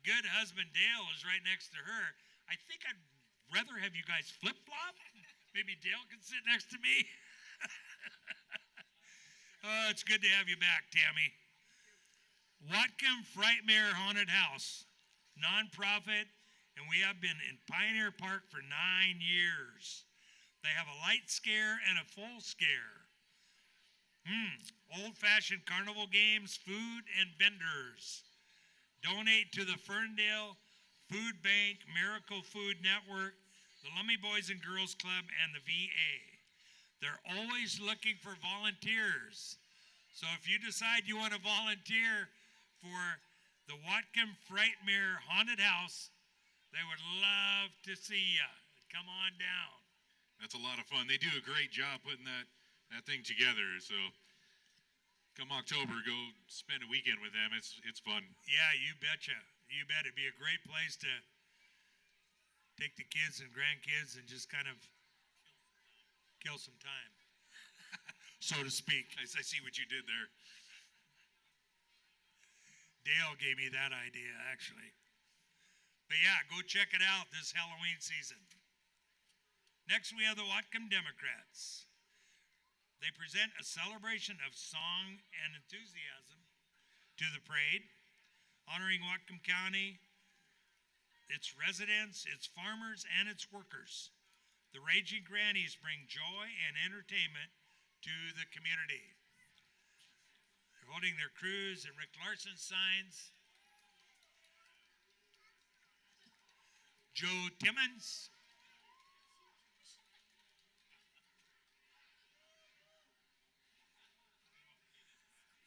good husband Dale is right next to her. I think I'd rather have you guys flip-flop. Maybe Dale can sit next to me. Oh, it's good to have you back, Tammy. Whatcom Frightmare Haunted House, nonprofit, and we have been in Pioneer Park for 9 years. They have a light scare and a full scare. Old-fashioned carnival games, food, and vendors. Donate to the Ferndale Food Bank, Miracle Food Network, the Lummi Boys and Girls Club, and the VA. They're always looking for volunteers. So if you decide you want to volunteer for the Whatcom Frightmare Haunted House, they would love to see you. Come on down. That's a lot of fun. They do a great job putting that thing together. So come October, go spend a weekend with them. It's fun. Yeah, you betcha. You bet. It'd be a great place to take the kids and grandkids and just kind of kill some time, so to speak. I see what you did there. Dale gave me that idea, actually. But yeah, go check it out this Halloween season. Next, we have the Whatcom Democrats. They present a celebration of song and enthusiasm to the parade, honoring Whatcom County, its residents, its farmers, and its workers. The Raging Grannies bring joy and entertainment to the community. They're holding their Cruz and Rick Larson signs. Joe Timmons.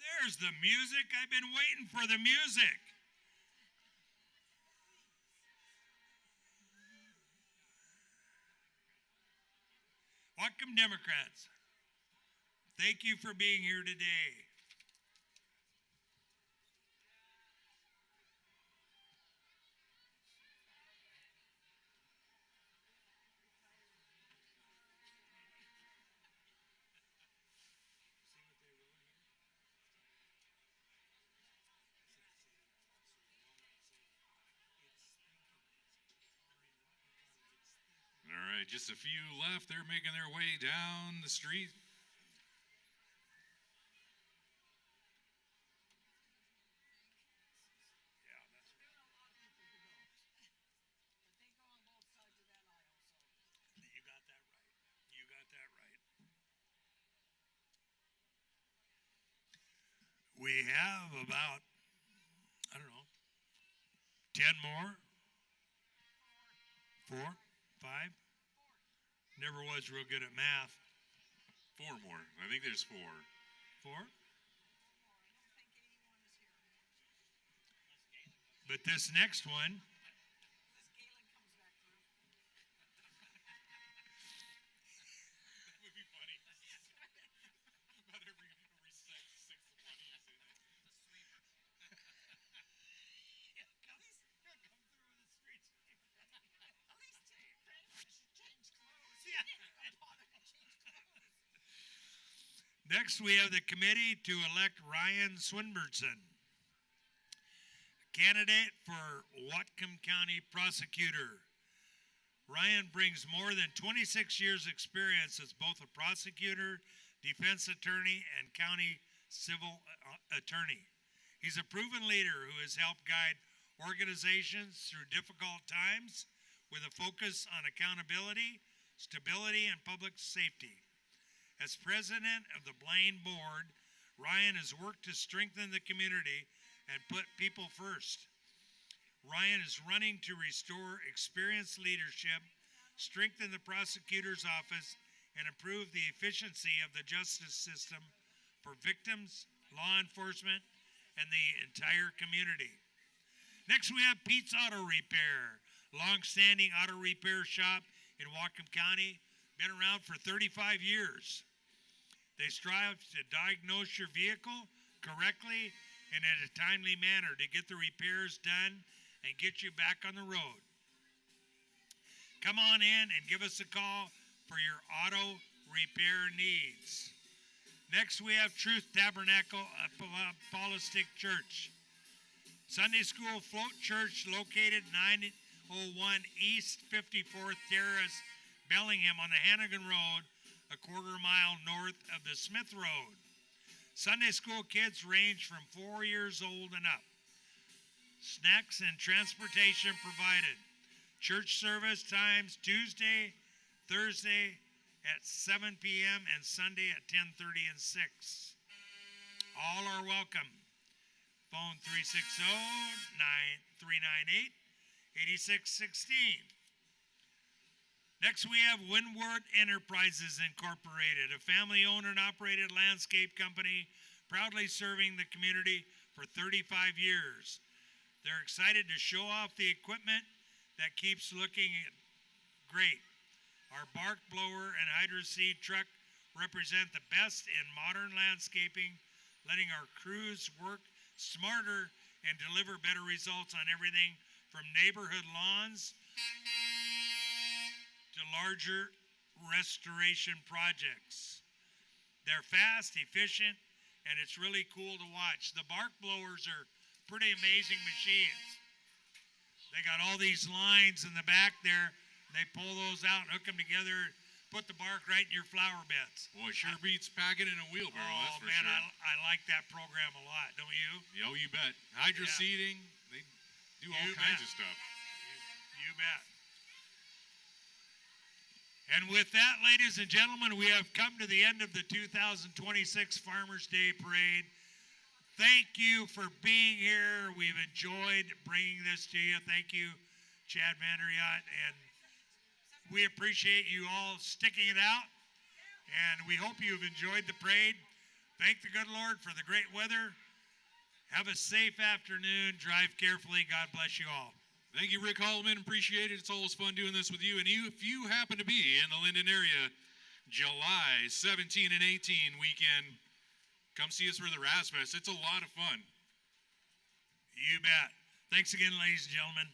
There's the music. I've been waiting for the music. Whatcom Democrats, thank you for being here today. All right, just a few left. They're making their way down the street. We have about, I don't know, 10 more? 4? 5? Never was real good at math. 4 more. I think there's 4. 4? I don't think 81 is here. But this next one, Unless Galen comes back through. That would be funny. About every sixth one you say that. At least change clothes. Yeah. Bother to change clothes. next we have the committee to elect Ryan Swinburne, candidate for Whatcom County prosecutor. Ryan brings more than 26 years' experience as both a prosecutor, defense attorney, and county civil attorney. He's a proven leader who has helped guide organizations through difficult times with a focus on accountability, stability, and public safety. As president of the Blaine Board, Ryan has worked to strengthen the community and put people first. Ryan is running to restore experienced leadership, strengthen the prosecutor's office, and improve the efficiency of the justice system for victims, law enforcement, and the entire community. Next, we have Pete's Auto Repair, long-standing auto repair shop in Whatcom County, been around for 35 years. They strive to diagnose your vehicle correctly and in a timely manner to get the repairs done and get you back on the road. Come on in and give us a call for your auto repair needs. Next, we have Truth Tabernacle Apostolic Church. Sunday School Float Church located 901 East 54th Terrace, Bellingham on the Hannigan Road, a quarter mile north of the Smith Road. Sunday school kids range from 4 years old and up. Snacks and transportation provided. Church service times Tuesday, Thursday at 7 p.m. and Sunday at 10:30 and 6. All are welcome. Phone 360-398-8616. Next, we have Windward Enterprises Incorporated, a family-owned and operated landscape company proudly serving the community for 35 years. They're excited to show off the equipment that keeps looking great. Our bark blower and hydro seed truck represent the best in modern landscaping, letting our crews work smarter and deliver better results on everything from neighborhood lawns to larger restoration projects. They're fast, efficient, and it's really cool to watch. The bark blowers are pretty amazing machines. They got all these lines in the back there. They pull those out and hook them together, put the bark right in your flower beds. Boy, sure beats packing in a wheelbarrow, that's Oh for man, sure. I like that program a lot, don't you? Oh, you bet. Hydro Yeah. seeding, they do all You kinds bet. of stuff. You bet. And with that, ladies and gentlemen, we have come to the end of the 2026 Farmers Day Parade. Thank you for being here. We've enjoyed bringing this to you. Thank you, Chad Vanderyacht. And we appreciate you all sticking it out. And we hope you've enjoyed the parade. Thank the good Lord for the great weather. Have a safe afternoon. Drive carefully. God bless you all. Thank you, Rick Holloman. Appreciate it. It's always fun doing this with you. And if you happen to be in the Lynden area, July 17 and 18 weekend, come see us for the Razz Fest. It's a lot of fun. You bet. Thanks again, ladies and gentlemen.